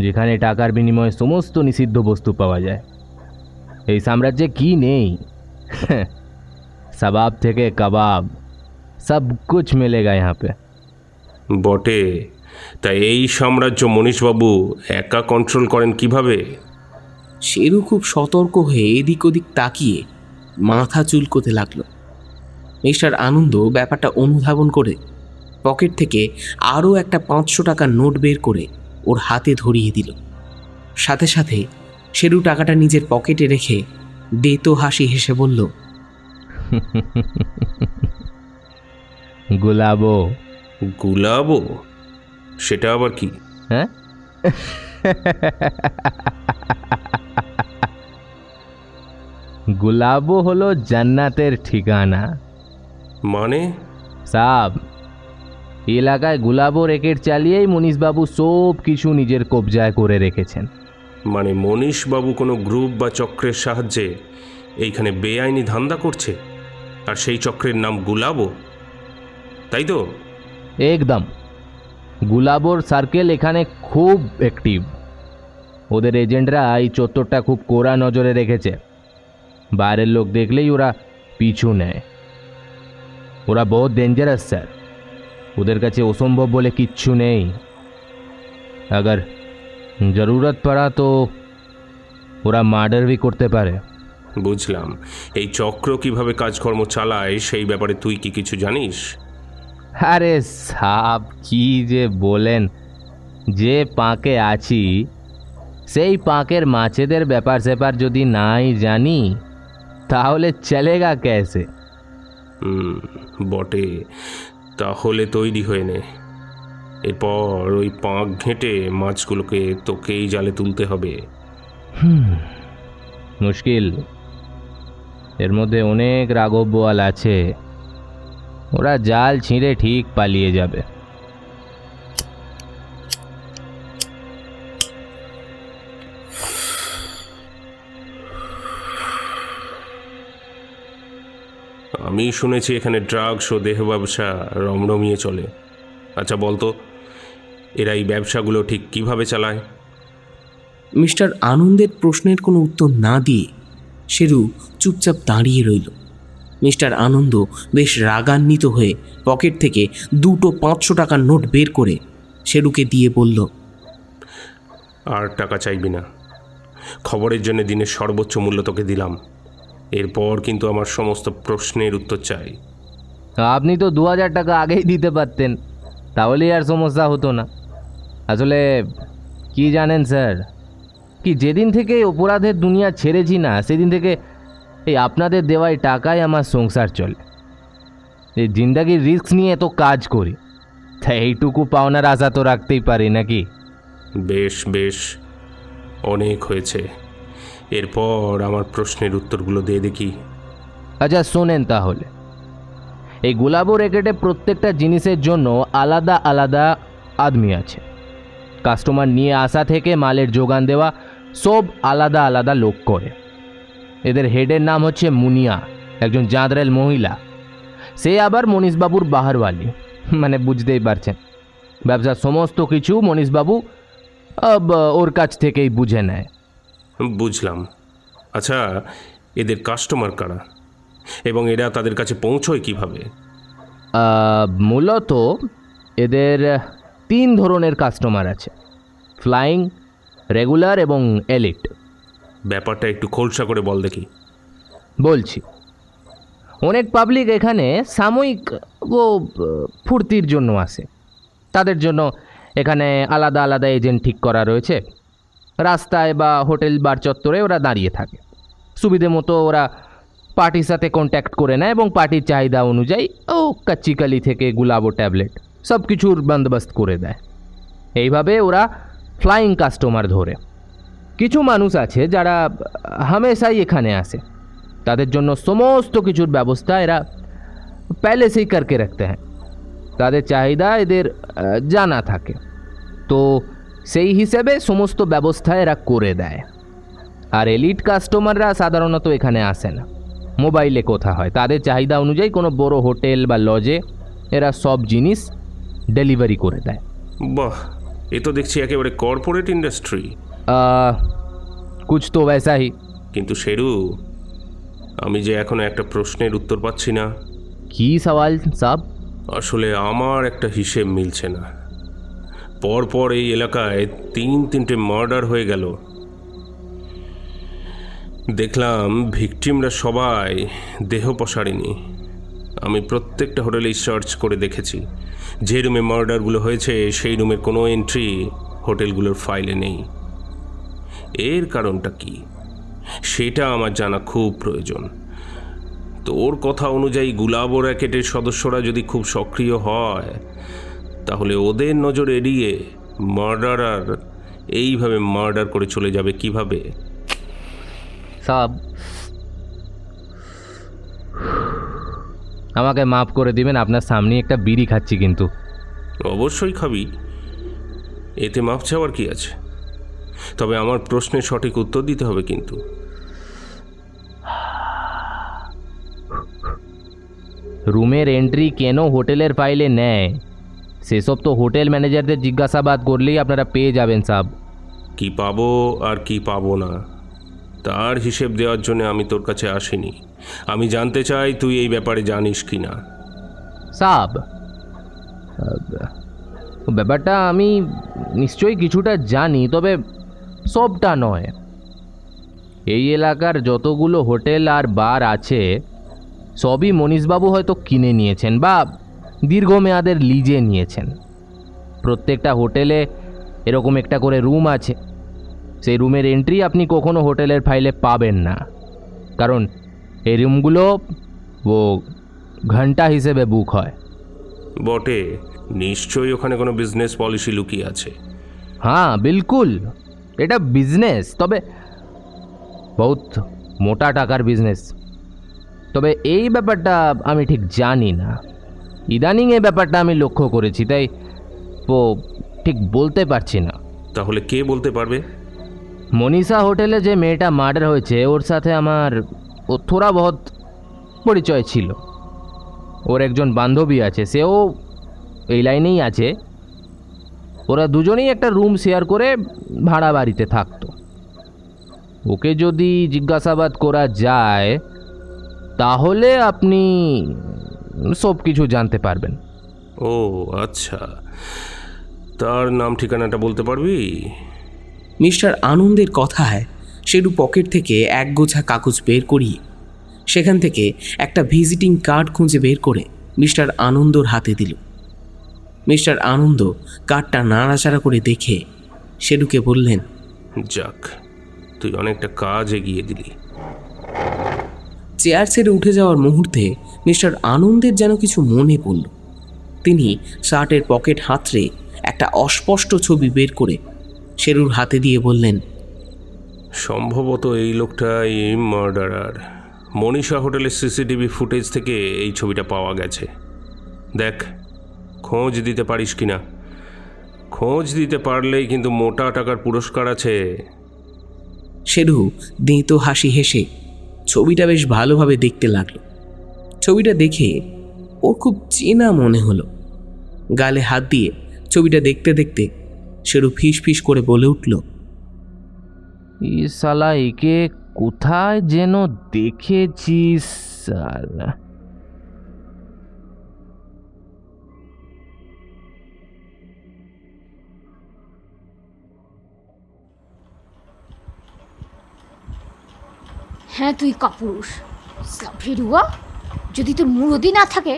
যেখানে টাকার বিনিময়ে সমস্ত নিষিদ্ধ বস্তু পাওয়া যায়। এই সাম্রাজ্যে কি নেই? সবাব থেকে কাবাব সব কুছ মিলেগা यहाँ पे। বটে, তাই এই সাম্রাজ্য মনীশবাবু একা কন্ট্রোল করেন কিভাবে? শেরু খুব সতর্ক হয়ে এদিক ওদিক তাকিয়ে মাথা চুলকোতে লাগলো। মিস্টার আনন্দ ব্যাপারটা অনুধাবন করে পকেট থেকে আরও একটা 500 টাকার নোট বের করে ওর হাতে ধরিয়ে দিল। সাথে সাথে শেরু টাকাটা নিজের পকেটে রেখে দেতো হাসি হেসে বলল, গুলাবো। গুলাবো? সেটা আবার কি? হ্যাঁ, গুলাবো হলো জান্নাতের ঠিকানা। মানে? সাব, এলাকায় গুলাবো রেকেট চালিয়েই মনীশবাবু সব কিছু নিজের কবজায় করে রেখেছেন। মানে মনীশবাবু কোনো গ্রুপ বা চক্রের সাহায্যে এইখানে বেআইনি ধান্দা করছে, আর সেই চক্রের নাম গুলাবো, তাই তো? একদম। গুলাবোর সার্কেল এখানে খুব অ্যাক্টিভ। ওদের এজেন্টরা এই চত্বরটা খুব কড়া নজরে রেখেছে। বাইরের লোক দেখলেই ওরা পিছু নেয়। ওরা বহুত ডেঞ্জারাস স্যার। ওদের কাছে অসম্ভব বলে কিচ্ছু নেই। अगर জরুরত পড়া তো ওরা মার্ডার भी করতে পারে। বুঝলাম। এই চক্র কিভাবে কাজকর্ম চালায় সেই ব্যাপারে তুই কি কিছু জানিস? আরে সাব, কি যে বলেন, যে পাঁকে আছি সেই পাঁকের মাছেদের ব্যাপার স্যাপার যদি নাই জানি তাহলে চলেগা ক্যাসে? বটে, তাহলে তৈরি হয়ে নে। এরপর ওই পাঁক ঘেঁটে মাছগুলোকে তোকেই জালে তুলতে হবে। মুশকিল, এর মধ্যে অনেক রাঘব বোয়াল আছে, ওরা জাল ছিঁড়ে ঠিক পালিয়ে যাবে। আমি শুনেছি এখানে ড্রাগস ও দেহ ব্যবসা রমরমিয়ে চলে। আচ্ছা বলতো, এরা এই ব্যবসাগুলো ঠিক কিভাবে চালায়? মিস্টার আনন্দের প্রশ্নের কোনো উত্তর না দিয়ে শেরু চুপচাপ দাঁড়িয়ে রইল। মিস্টার আনন্দ বেশ রাগান্বিত হয়ে পকেট থেকে 2টো 500 টাকার নোট বের করে শেরুকে দিয়ে বলল, আর টাকা চাইবি না, খবরের জন্য দিনের সর্বোচ্চ মূল্য তোকে দিলাম। এরপর কিন্তু আমার সমস্ত প্রশ্নের উত্তর চাই। আপনি তো 2000 টাকা আগেই দিতে পারতেন, তাহলেই আর সমস্যা হতো না। আসলে কি জানেন স্যার, কি যেদিন থেকে অপরাধের দুনিয়া ছেড়েছি না, সেদিন থেকে এই আপনাদের দেওয়াই টাকায় আমার সংসার চলে। এই জিন্দাগির রিস্ক নিয়ে তো কাজ করি, তাই এইটুকু পাওনার আশা তো রাখতেই পারি নাকি? বেশ বেশ, অনেক হয়েছে। এরপর আমার প্রশ্নের উত্তরগুলো দিয়ে দেখি। আচ্ছা শোনেন তাহলে, এই গুলাবো রেকেটে প্রত্যেকটা জিনিসের জন্য আলাদা আলাদা আদমি আছে। কাস্টমার নিয়ে আসা থেকে মালের যোগান দেওয়া সব আলাদা আলাদা লোক করে। এদের হেডের নাম হচ্ছে মুনিয়া, একজন জাঁদরেল মহিলা। সে আবার মনীষবাবুর বাহারওয়ালি, মানে বুঝতেই পারছেন, ব্যবসার সমস্ত কিছু মনীষবাবু ওর কাছ থেকেই বুঝে নেয়। বুঝলাম। আচ্ছা, এদের কাস্টমার কারা এবং এরা তাদের কাছে পৌঁছয় কিভাবে? মূলত এদের 3 ধরনের কাস্টমার আছে, ফ্লাইং, রেগুলার এবং এলিট। ব্যাপারটা একটু খোলসা করে বল দেখি। বলছি, অনেক পাবলিক এখানে সাময়িক ও ফুর্তির জন্য আসে। তাদের জন্য এখানে আলাদা আলাদা এজেন্ট ঠিক করা রয়েছে। রাস্তায় বা হোটেল বার চত্বরে ওরা দাঁড়িয়ে থাকে। সুবিধে মতো ওরা পার্টির সাথে কন্ট্যাক্ট করে নেয় এবং পার্টির চাহিদা অনুযায়ী কাচ্চিকালি থেকে গুলাবো ট্যাবলেট সব কিছুর বন্দোবস্ত করে দেয়। এইভাবে ওরা ফ্লাইং কাস্টমার ধরে। কিছু মানুষ আছে যারা হামেশাই এখানে আসে, তাদের জন্য সমস্ত কিছুর ব্যবস্থা এরা প্যালেসেই করকে রাখতে হ্যাঁ। তাদের চাহিদা এদের জানা থাকে, তো সেই হিসেবে সমস্ত ব্যবস্থা এরা করে দেয়। আর এলিট কাস্টমাররা সাধারণত এখানে আসে না, মোবাইলে কথা হয়। তাদের চাহিদা অনুযায়ী কোনো বড় হোটেল বা লজে এরা সব জিনিস ডেলিভারি করে দেয়। বাহ, এ তো দেখছি একেবারে কর্পোরেট ইন্ডাস্ট্রি। কুছ তো वैसा ही। কিন্তু শেরু, আমি যে এখনো একটা প্রশ্নের উত্তর পাচ্ছি না। কি সওয়াল সাব? আসলে আমার একটা হিসেব মিলছে না। পরপর এই এলাকায় 3-3টে মার্ডার হয়ে গেল। দেখলাম ভিকটিমরা সবাই দেহ পসারিনি। আমি প্রত্যেকটা হোটেলেই সার্চ করে দেখেছি, যে রুমে মার্ডারগুলো হয়েছে সেই রুমের কোনো এন্ট্রি হোটেলগুলোর ফাইলে নেই। এর কারণটা কি সেটা আমার জানা খুব প্রয়োজন। তোর কথা অনুযায়ী গুলাবো র্যাকেটের সদস্যরা যদি খুব সক্রিয় হয়, তাহলে ওদের নজর এড়িয়ে মার্ডারার এইভাবে মার্ডার করে চলে যাবে কিভাবে? সাব, আমাকে মাফ করে দিবেন, আপনার সামনে একটা বিড়ি খাচ্ছি কিন্তু। অবশ্যই খাবি, এতে মাফ চাওয়ার কি আছে? তবে আমার প্রশ্নের সঠিক উত্তর দিতে হবে কিন্তু। রুমের এন্ট্রি কেন হোটেলের ফাইলে নেয় সেসব তো হোটেল ম্যানেজারদের জিজ্ঞাসাবাদ করলেই আপনারা পেয়ে যাবেন সাব। কি পাবো আর কি পাবো না তার হিসেব দেওয়ার জন্য আমি তোর কাছে আসিনি। আমি জানতে চাই তুই এই ব্যাপারে জানিস কি না। সাব, ব্যাপারটা আমি নিশ্চয়ই কিছুটা জানি, তবে সবটা নয়। এই এলাকার যতগুলো হোটেল আর বার আছে সবই মনীষবাবু হয়তো কিনে নিয়েছেন বা দীর্ঘমেয়াদের লিজে নিয়েছেন। প্রত্যেকটা হোটেলে এরকম একটা করে রুম আছে। সেই রুমের এন্ট্রি আপনি কখনো হোটেলের ফাইলে পাবেন না, কারণ এই রুমগুলো ও ঘন্টা হিসেবে বুক হয়। বটে, নিশ্চয়ই ওখানে কোনো বিজনেস পলিসি লুকিয়ে আছে। হ্যাঁ বিলকুল, এটা বিজনেস, তবে বহুত মোটা টাকার বিজনেস। তবে এই ব্যাপারটা আমি ঠিক জানি না, ইদানিং এই ব্যাপারটা আমি লক্ষ্য করেছি, তাই ঠিক বলতে পারছি না। তাহলে কে বলতে পারবে? মনীষা হোটেলে যে মেয়েটা মার্ডার হয়েছে ওর সাথে আমার থোড়া বহুত পরিচয় ছিল। ওর একজন বান্ধবী আছে, সেও এই লাইনেই আছে। ওরা দুজনেই একটা রুম শেয়ার করে ভাড়া বাড়িতে থাকতো। ওকে যদি জিজ্ঞাসাবাদ করা যায় তাহলে আপনি সব কিছু জানতে পারবেন। ও আচ্ছা, তার নাম ঠিকানাটা বলতে পারবি? মিস্টার আনন্দের কথায় শেরু পকেট থেকে এক গোছা কাগজ বের করিয়ে সেখান থেকে একটা ভিজিটিং কার্ড খুঁজে বের করে মিস্টার আনন্দর হাতে দিল। মিস্টার আনন্দ কার্ডটা নাড়াচাড়া করে দেখে শেরুকে বললেন, যাক, তুই অনেকটা কাজ এগিয়ে দিলি। চেয়ার ছেড়ে উঠে যাওয়ার মুহূর্তে মিস্টার আনন্দের যেন কিছু মনে পড়ল। তিনি শার্টের পকেট হাতড়ে একটা অস্পষ্ট ছবি বের করে শেরুর হাতে দিয়ে বললেন, সম্ভবত এই লোকটাই মার্ডারার। মনীষা হোটেলের সিসিটিভি ফুটেজ থেকে এই ছবিটা পাওয়া গেছে। দেখ, খোঁজ দিতে পারিস কিনা। খোঁজ দিতে পারলেই কিন্তু মোটা টাকার পুরস্কার আছে। শেরু দেঁতো হাসি হেসে ছবিটা বেশ ভালোভাবে দেখতে লাগলো। ছবিটা দেখে ওর খুব চেনা মনে হলো। গালে হাত দিয়ে ছবিটা দেখতে দেখতে শেরু ফিস ফিস করে বলে উঠল, ই শালা, একে কোথায় যেন দেখেছিস শালা। হ্যাঁ তুই কাপুরুষ ভেরুয়া, যদি তোর মুরদি না থাকে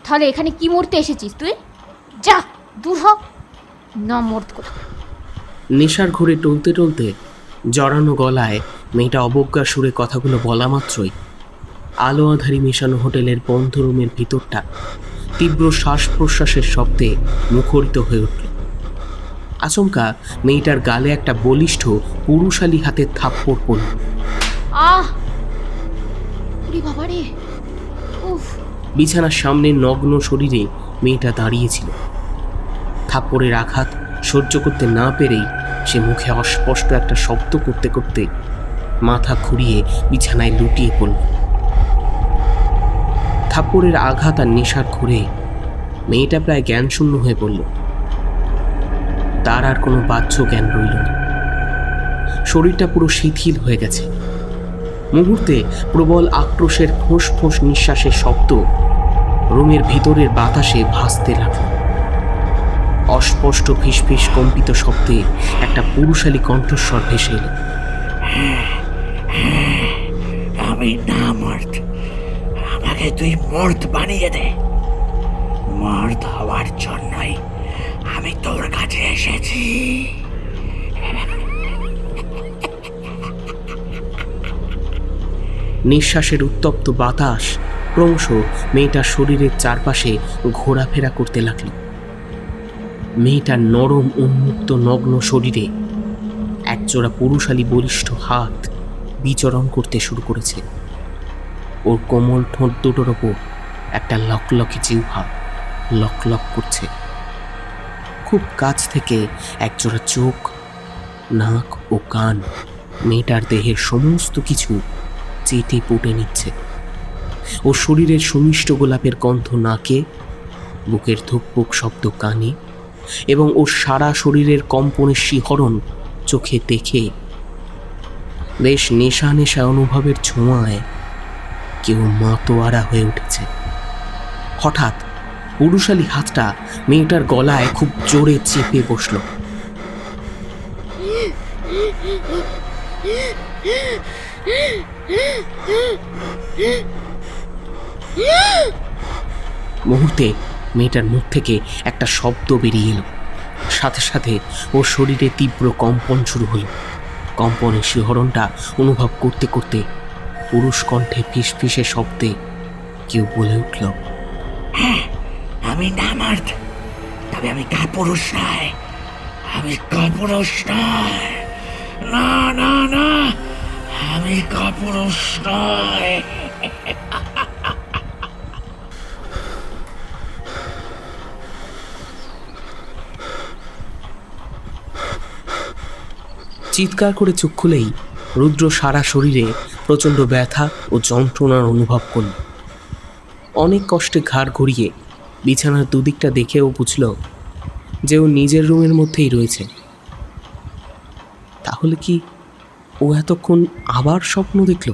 তাহলে এখানে কি মরতে এসেছিস তুই? যা দূর হ, না মর্দ কোথা। নেশার ঘোরে টলতে টলতে জড়ানো গলায় মেয়েটা অবজ্ঞা সুরে কথাগুলো বলা মাত্রই আলো আঁধারি মেশানো হোটেলের বন্ধ রুমের ভিতরটা তীব্র শ্বাস প্রশ্বাসের শব্দে মুখরিত হয়ে উঠল। আচমকা মেয়েটার গালে একটা বলিষ্ঠ পুরুষালী হাতের থাপ্পড় পড়ল। আহ ওরে বাবা রে, উফ। বিছানার সামনে নগ্ন শরীরে মেয়েটা দাঁড়িয়েছিল। থাপ্পড়ের আঘাত সহ্য করতে না পেরেই সে মুখে অস্পষ্ট একটা শব্দ করতে করতে মাথা ঘুরিয়ে বিছানায় লুটিয়ে পড়ল। থাপ্পড়ের আঘাত আর নেশার ঘুরে মেয়েটা প্রায় জ্ঞানশূন্য হয়ে পড়ল। তার আর কোনো বাহ্য জ্ঞান রইল না। শরীরটা পুরো শিথিল হয়ে গেছে। মুহূর্তে প্রবল আক্রোশের ফোঁস ফোঁস নিঃশ্বাসের শব্দ রুমের ভিতরের বাতাসে ভাসতে লাগল। অস্পষ্ট ফিসফিস কম্পিত শব্দে একটা পুরুষালী কণ্ঠস্বর ভেসে এল, আমি না মর্দ, আমাকে তুই মর্দ বানিয়ে দে। মর্দ হওয়ার জন্যই আমি তোর কাছে এসেছি। নিঃশ্বাসের উত্তপ্ত বাতাস ক্রমশ মেয়েটার শরীরের চারপাশে ঘোরাফেরা করতে লাগল। মেয়েটার নরম উন্মুক্ত নগ্ন শরীরে একজোড়া পুরুষালী বলিষ্ঠ হাত বিচরণ করতে শুরু করেছে। ওর কোমল ঠোঁট দুটোর ওপর একটা লকলকে জিহ্বা লকলক করছে। খুব কাছ থেকে একজোড়া চোখ, নাক ও কান মেয়েটার দেহের সমস্ত কিছু চেটে পুটে নিচ্ছে। ও শরীরের সুমিষ্ট গোলাপের গন্ধ নাকে, বুকের ধুকপুক শব্দ কানে এবং ওর সারা শরীরের কম্পনের শিহরণ চোখে দেখে বেশ নেশা নেশা অনুভবের ছোঁয়ায় কেউ মাতোয়ারা হয়ে উঠেছে। হঠাৎ পুরুষালী হাতটা মেয়েটার গলায় খুব জোরে চেপে বসল। মুহূর্তে মেয়েটার মুখ থেকে একটা শব্দ বেরিয়ে এলো। সাথে সাথে ওর শরীরে তীব্র কম্পন শুরু হলো। কম্পনের শিহরণটা অনুভব করতে করতে পুরুষ কণ্ঠে ফিসফিসে শব্দে কেউ বলে উঠল, আমি আমি না মার্দ, তবে আমি কাপুরুষ নয়, আমি কাপুরুষ নয়, না না না, আমি কাপুরুষ নয়। চিৎকার করে চোখ খুলেই রুদ্র সারা শরীরে প্রচণ্ড ব্যথা ও যন্ত্রণার অনুভব করল। অনেক কষ্টে ঘাড় ঘুরিয়ে বিছানার দুদিকটা দেখেও বুঝল যে ও নিজের রুমের মধ্যেই রয়েছে। তাহলে কি ও এতক্ষণ আবার স্বপ্ন দেখল?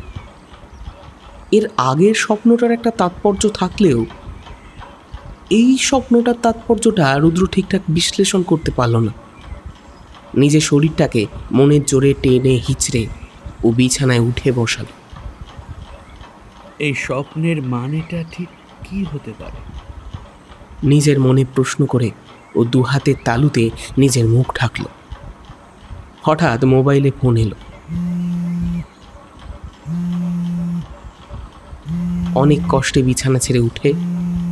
এর আগের স্বপ্নটার একটা তাৎপর্য থাকলেও এই স্বপ্নটার তাৎপর্যটা রুদ্র ঠিকঠাক বিশ্লেষণ করতে পারল না। নিজের শরীরটাকে মনের জোরে টেনে হিচড়ে ও বিছানায় উঠে বসাল। এই স্বপ্নের মানেটা ঠিক কি হতে পারে? নিজের মনে প্রশ্ন করে ও দু হাতের তালুতে নিজের মুখ ঢাকল। হঠাৎ মোবাইলে ফোন এলো। অনেক কষ্টে বিছানা ছেড়ে উঠে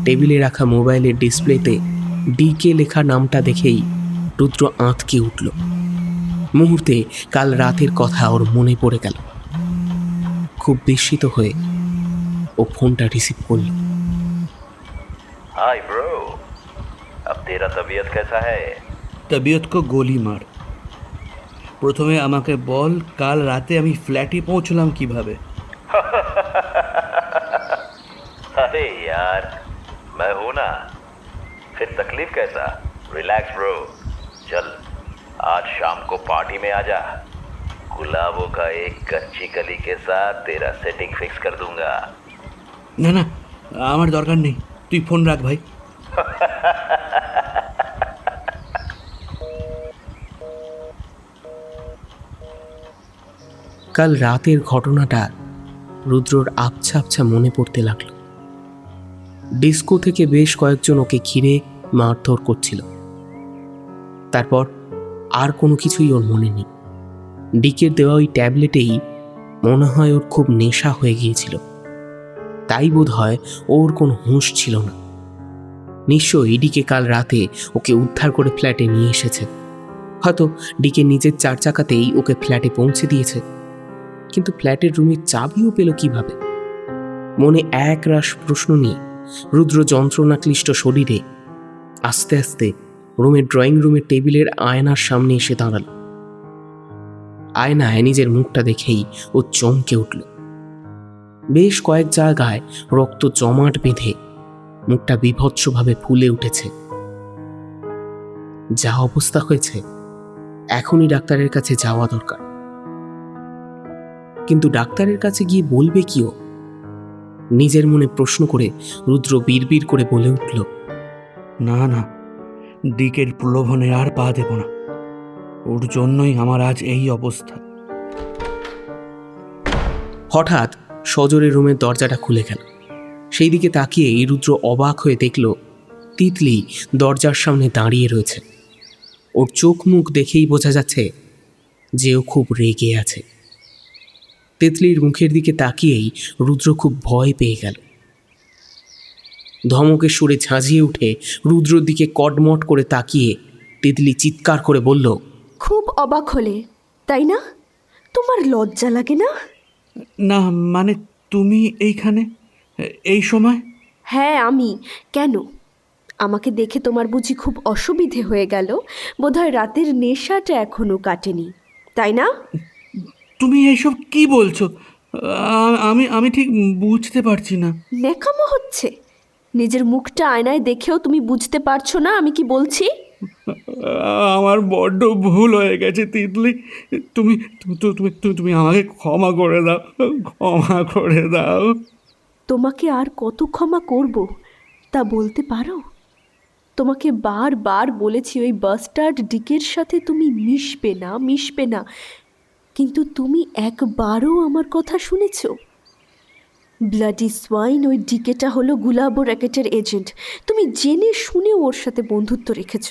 টেবিলে রাখা মোবাইলের ডিসপ্লেতে ডিকে লেখা নামটা দেখেই রুদ্র আঁতকে উঠল। মুহূর্তে কাল রাতের কথা ওর মনে পড়ে গেল। খুব বিস্মিত হয়ে ও ফোনটা রিসিভ করল। हाय ब्रो, अब तेरा तबीयत कैसा है? তবিয়ত কো গোলি মার। প্রথমে আমাকে বল, কাল রাতে আমি ফ্ল্যাটে পৌঁছলাম কিভাবে? अरे यार, मैं हूं ना, फिर तकलीफ कैसा? रिलैक्स ब्रो, चल आज शाम को पार्टी में आजा। गुलाबों का एक कच्ची कली के साथ तेरा सेटिंग फिक्स कर दूंगा। না না, আমার দরকার নেই, তুই ফোন রাখ ভাই। কাল রাতের ঘটনাটা রুদ্রর আবছা আবছা মনে পড়তে লাগলো। ডিস্কো থেকে বেশ কয়েকজন ওকে ঘিরে মারধর করছিল। তারপর আর কোনো কিছুই ওর মনে নেই। ডিকের দেওয়া ওই ট্যাবলেটেই মনে হয় ওর খুব নেশা হয়ে গিয়েছিল, তাই বোধ হয় ওর কোনো হুঁশ ছিল না। নিশ্চয়ই ডিকে কাল রাতে ওকে উদ্ধার করে ফ্ল্যাটে নিয়ে এসেছে। হয়তো ডিকে নিজের 4 চাকাতেই ওকে ফ্ল্যাটে পৌঁছে দিয়েছে। কিন্তু ফ্ল্যাটের রুমের চাবিও পেল কিভাবে? মনে এক রাশ প্রশ্ন নিয়ে রুদ্র যন্ত্রণাক্লিষ্ট শরীরে আস্তে আস্তে রুমের ড্রয়িং রুমের টেবিলের আয়নার সামনে এসে দাঁড়াল। আয়নায় নিজের মুখটা দেখেই ও চমকে উঠল। বেশ কয়েক জায়গায় রক্ত জমাট বেঁধে মুখটা বীভৎসভাবে ফুলে উঠেছে। যা অবস্থা হয়েছে, এখনই ডাক্তারের কাছে যাওয়া দরকার। কিন্তু ডাক্তারের কাছে গিয়ে বলবে কি ও? নিজের মনে প্রশ্ন করে রুদ্র বিড়বিড় করে বলে উঠল, না না, ডিকের প্রলোভনে আর পা দেব না, ওর জন্যই আমার আজ এই অবস্থা। হঠাৎ সজোরে রুমের দরজাটা খুলে গেল। সেই দিকে তাকিয়ে রুদ্র অবাক হয়ে দেখল তিতলি দরজার সামনে দাঁড়িয়ে রয়েছে। ওর চোখ মুখ দেখেই বোঝা যাচ্ছে যে ও খুব রেগে আছে। তিতলির মুখের দিকে তাকিয়েই রুদ্র খুব ভয় পেয়ে গেল। ধমকের সুরে ঝাঁঝিয়ে উঠে রুদ্রর দিকে কটমট করে তাকিয়ে তিতলি চিৎকার করে বলল, খুব অবাক হলে, তাই না? তোমার লজ্জা লাগে না? না মানে, তুমি এইখানে এই সময়? হ্যাঁ আমি। কেন? আমাকে দেখে তোমার বুঝি খুব অসুবিধে হয়ে গেল? বোধহয় রাতের নেশাটা এখনো কাটেনি, তাই না? তুমি এইসব কি বলছো? আমি আমি ঠিক বুঝতে পারছি না। নেকামো হচ্ছে? নিজের মুখটা আয়নায় দেখেও তুমি বুঝতে পারছো না আমি কি বলছি? আমার বড্ড ভুল হয়ে গেছে তিতলি, তুমি তুমি তুমি আমাকে ক্ষমা করে দাও, ক্ষমা করে দাও। তোমাকে আর কত ক্ষমা করব তা বলতে পারো? তোমাকে বারবার বলেছি ওই বাস্টার্ড ডিকের সাথে তুমি মিশবে না, কিন্তু তুমি একবারও আমার কথা শুনেছ? ব্লাডি সোয়াইন, ওই ডিকেটা হলো গুলাবো র্যাকেটের এজেন্ট। তুমি জেনে শুনেও ওর সাথে বন্ধুত্ব রেখেছ।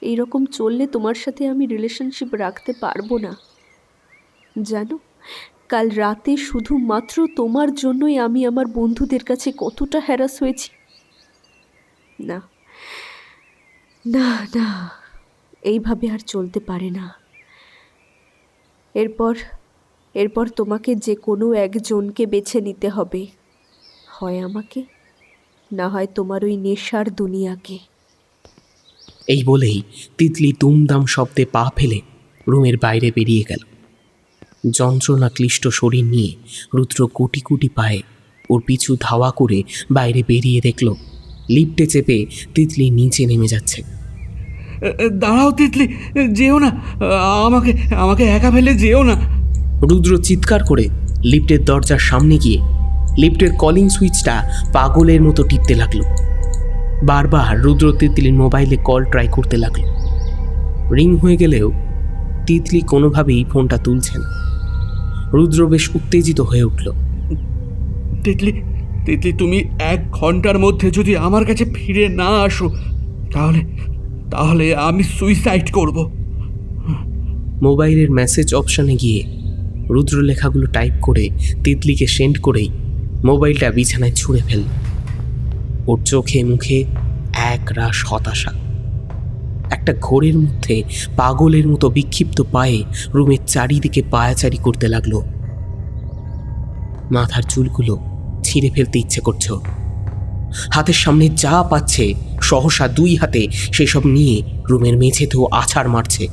এইরকম চললে তোমার সাথে আমি রিলেশনশিপ রাখতে পারবো না। জানো, কাল রাতে শুধুমাত্র তোমার জন্যই আমি আমার বন্ধুদের কাছে কতটা হ্যারাস হয়েছি। না না না, এইভাবে আর চলতে পারে না। এরপর তোমাকে যে কোনো একজনকে বেছে নিতে হবে, হয় আমাকে, না হয় তোমার ওই নেশার দুনিয়াকে। এই বলেই তিতলি দুমদাম শব্দে পা ফেলে রুমের বাইরে বেরিয়ে গেল। যন্ত্রণা ক্লিষ্ট শরীর নিয়ে রুদ্র কুটি কুটি পায়ে ওর পিছু ধাওয়া করে বাইরে বেরিয়ে দেখল লিফটে চেপে তিতলি নিচে নেমে যাচ্ছে। দাঁড়াও তিতলি, যেও না, আমাকে আমাকে একা ফেলে যেও না। রুদ্র চিৎকার করে লিফটের দরজার সামনে গিয়ে লিফটের কলিং সুইচটা পাগলের মতো টিপতে লাগলো। বারবার রুদ্র তিতলির মোবাইলে কল ট্রাই করতে লাগলো। রিং হয়ে গেলেও তিতলি কোনোভাবেই ফোনটা তুলছে না। রুদ্র বেশ উত্তেজিত হয়ে উঠল। তিতলি, তুমি 1 ঘন্টার মধ্যে যদি আমার কাছে ফিরে না আসো, তাহলে আমি সুইসাইড করব। মোবাইলের মেসেজ অপশানে গিয়ে রুদ্র লেখাগুলো টাইপ করে তিতলিকে সেন্ড করেই মোবাইলটা বিছানায় ছুঁড়ে ফেলল। ওর চোখে মুখে এক রাশ হতাশা। একটা ঘোরের মধ্যে পাগলের মতো বিক্ষিপ্ত পায়ে রুমের চারিদিকে পায়াচারি করতে লাগলো। মাথার চুলগুলো ছিঁড়ে ফেলতে ইচ্ছে করছে। হাতের সামনে যা পাচ্ছে সহসা 2 হাতে সেসব নিয়ে রুমের মেঝেতেও আছাড় মারছে।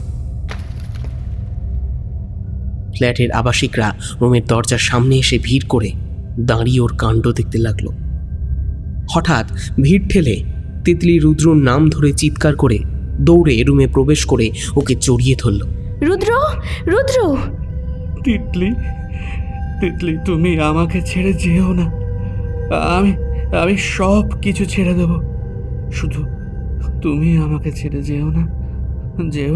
ফ্ল্যাটের আবাসিকরা রুমের দরজার সামনে এসে ভিড় করে দাঁড়িয়ে ওর কাণ্ড দেখতে লাগলো। হঠাৎ ভিড় ঠেলে তিতলি রুদ্রর নাম ধরে চিৎকার করে দৌড়ে রুমে প্রবেশ করে ওকে জড়িয়ে ধরল। রুদ্র, রুদ্র! তিতলি, তুমি আমাকে ছেড়ে যেও না। আমি সব কিছু ছেড়ে দেব, শুধু তুমি আমাকে ছেড়ে যেও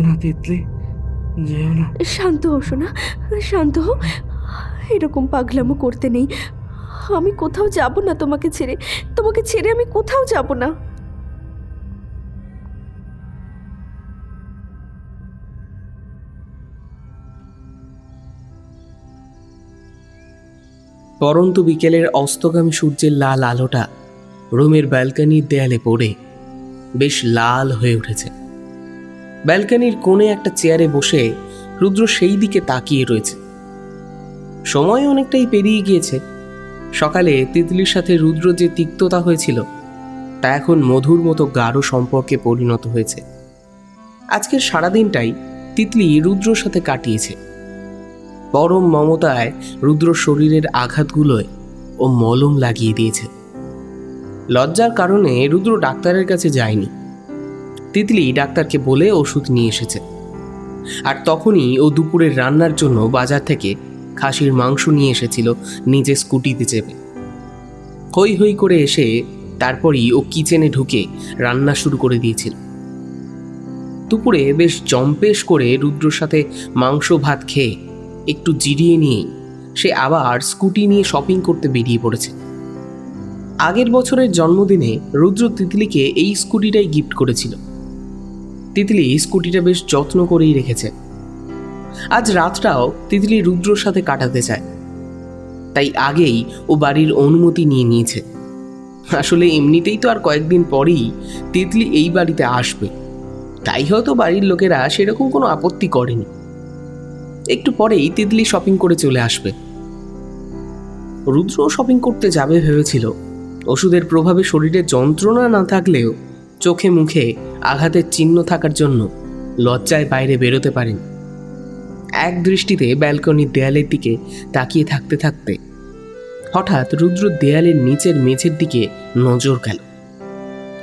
না তিতলি, যেও না। শান্ত হও সোনা, শান্ত হও। এরকম পাগলামো করতে নেই। আমি কোথাও যাব না তোমাকে ছেড়ে আমি কোথাও যাব না। পরন্তু বিকেলের অস্তগামী সূর্যের লাল আলোটা রুমের ব্যালকনির দেয়ালে পড়ে বেশ লাল হয়ে উঠেছে। ব্যালকনির কোণে একটা চেয়ারে বসে রুদ্র সেই দিকে তাকিয়ে রয়েছে। সময় অনেকটাই পেরিয়ে গিয়েছে। সকালে তিতলির সাথে রুদ্র যে তিক্ততা হয়েছিল তা এখন মধুর মতো গাঢ় সম্পর্কে পরিণত হয়েছে। আজকের সারাদিনটাই তিতলি রুদ্রর সাথে কাটিয়েছে। পরম মমতায় রুদ্র শরীরের আঘাতগুলোয় ও মলম লাগিয়ে দিয়েছে। লজ্জার কারণে রুদ্র ডাক্তারের কাছে যায়নি। তিতলি ডাক্তারকে বলে ওষুধ নিয়ে এসেছে। আর তখনই ও দুপুরের রান্নার জন্য বাজার থেকে খাসির মাংস নিয়ে এসেছিল নিজে স্কুটিতে চেপে। হই হই করে এসে তারপরই ও কিচেনে ঢুকে রান্না শুরু করে দিয়েছিল। দুপুরে বেশ জম্পেশ করে রুদ্রর সাথে মাংস ভাত খেয়ে একটু জিরিয়ে নিয়েই সে আবার স্কুটি নিয়ে শপিং করতে বেরিয়ে পড়েছে। আগের বছরের জন্মদিনে রুদ্র তিতলিকে এই স্কুটিটাই গিফট করেছিল। তিতলি স্কুটিটা বেশ যত্ন করেই রেখেছে। আজ রাতটাও তিতলি রুদ্রর সাথে কাটাতে চায়, তাই আগেই ও বাড়ির অনুমতি নিয়ে নিয়েছে। আসলে এমনিতেই তো আর কয়েকদিন পরেই তিতলি এই বাড়িতে আসবে, তাই হয়তো বাড়ির লোকেরা সেরকম কোনো আপত্তি করেনি। একটু পরেই তিতলি শপিং করে চলে আসবে। রুদ্র শপিং করতে যাবে ভেবেছিল। ওষুধের প্রভাবে শরীরে যন্ত্রণা না থাকলেও চোখে মুখে আঘাতের চিহ্ন থাকার জন্য লজ্জায় বাইরে বেরোতে পারেনি। এক দৃষ্টিতে ব্যালকনির দেয়ালের দিকে তাকিয়ে থাকতে থাকতে হঠাৎ রুদ্র দেয়ালের নিচের মেঝের দিকে নজর গেল।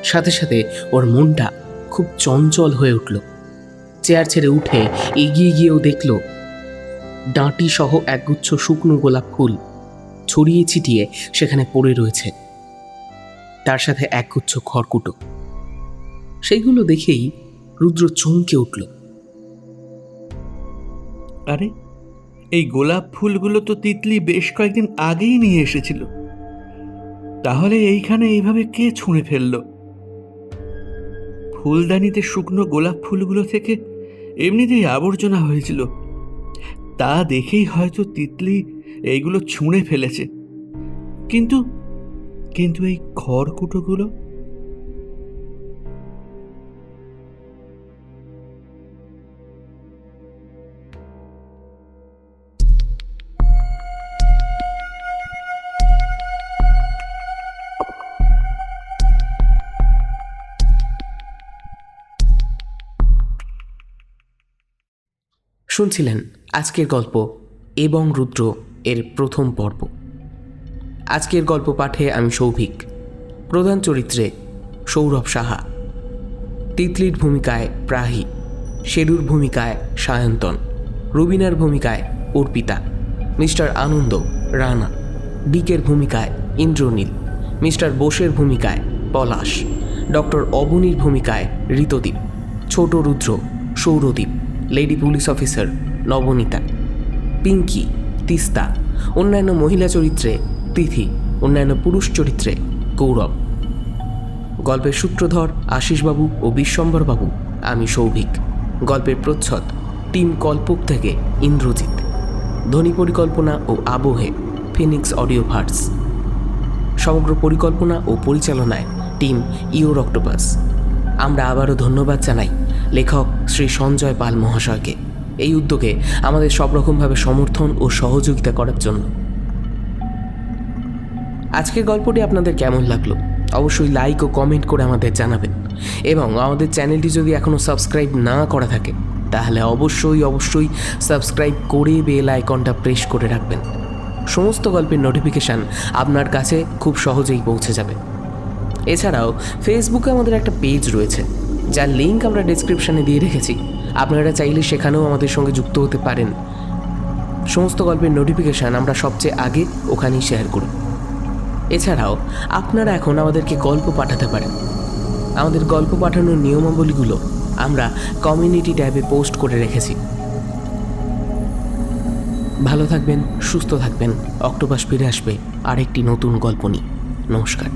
সাথে সাথে ওর মনটা খুব চঞ্চল হয়ে উঠল। চেয়ার ছেড়ে উঠে এগিয়ে গিয়েও দেখল ডাঁটি সহ একগুচ্ছ শুকনো গোলাপ ফুল ছড়িয়ে ছিটিয়ে সেখানে পড়ে রয়েছে, তার সাথে একগুচ্ছ খড়কুটো। সেইগুলো দেখেই রুদ্র চমকে উঠল। আরে, এই গোলাপ ফুলগুলো তো তিতলি বেশ কয়েকদিন আগেই নিয়ে এসেছিল। তাহলে এইখানে এইভাবে কে ছুঁড়ে ফেলল? ফুলদানিতে শুকনো গোলাপ ফুলগুলো থেকে এমনিতেই আবর্জনা হয়েছিল, তা দেখেই হয়তো তিতলি এইগুলো ছুঁড়ে ফেলেছে। কিন্তু এই খড়কুটোগুলো শুনছিলেন আজকের গল্প এবং রুদ্র এর প্রথম পর্ব। আজকের গল্প পাঠে আমি সৌভিক, প্রধান চরিত্রে সৌরভ সাহা, তিতলির ভূমিকায় প্রাহি, শেরুর ভূমিকায় সায়ন্তন, রুবিনার ভূমিকায় অর্পিতা, মিস্টার আনন্দ রানা, ডিকের ভূমিকায় ইন্দ্রনীল, মিস্টার বোসের ভূমিকায় পলাশ, ডক্টর অবনীর ভূমিকায় ঋতদীপ, ছোট Rudra Souradip, lady police officer Nabanita, Pinki Tista, অন্যান্য মহিলা চরিত্রে তিথি, অন্যান্য পুরুষ চরিত্রে গৌরব। গল্পের সূত্রধর আশিসবাবু ও বিশ্বম্বরবাবু, আমি সৌভিক। গল্পের প্রচ্ছদ টিম কল্পক থেকে ইন্দ্রজিৎ, ধ্বনি পরিকল্পনা ও আবহে ফিনিক্স অডিও ভার্স, সমগ্র পরিকল্পনা ও পরিচালনায় টিম ইওর অক্টোপাস। আমরা আবারও ধন্যবাদ জানাই লেখক শ্রী সঞ্জয় পাল মহাশয়কে এই উদ্যোগে আমাদের সব রকমভাবে সমর্থন ও সহযোগিতা করার জন্য। আজকের গল্পটি আপনাদের কেমন লাগলো অবশ্যই লাইক ও কমেন্ট করে আমাদের জানাবেন, এবং আমাদের চ্যানেলটি যদি এখনও সাবস্ক্রাইব না করা থাকে তাহলে অবশ্যই সাবস্ক্রাইব করে বেল আইকনটা প্রেস করে রাখবেন। সমস্ত গল্পের নোটিফিকেশান আপনার কাছে খুব সহজেই পৌঁছে যাবে। এছাড়াও ফেসবুকে আমাদের একটা পেজ রয়েছে যার লিঙ্ক আমরা ডেসক্রিপশানে দিয়ে রেখেছি, আপনারা চাইলে সেখানেও আমাদের সঙ্গে যুক্ত হতে পারেন। সমস্ত গল্পের নোটিফিকেশান আমরা সবচেয়ে আগে ওখানেই শেয়ার করি। এছাড়াও আপনারা এখন আমাদেরকে গল্প পাঠাতে পারেন। আমাদের গল্প পাঠানোর নিয়মাবলীগুলো আমরা কমিউনিটি ট্যাবে পোস্ট করে রেখেছি। ভালো থাকবেন, সুস্থ থাকবেন। অক্টোপাস ফিরে আসবে আরেকটি নতুন গল্প নিয়ে। নমস্কার।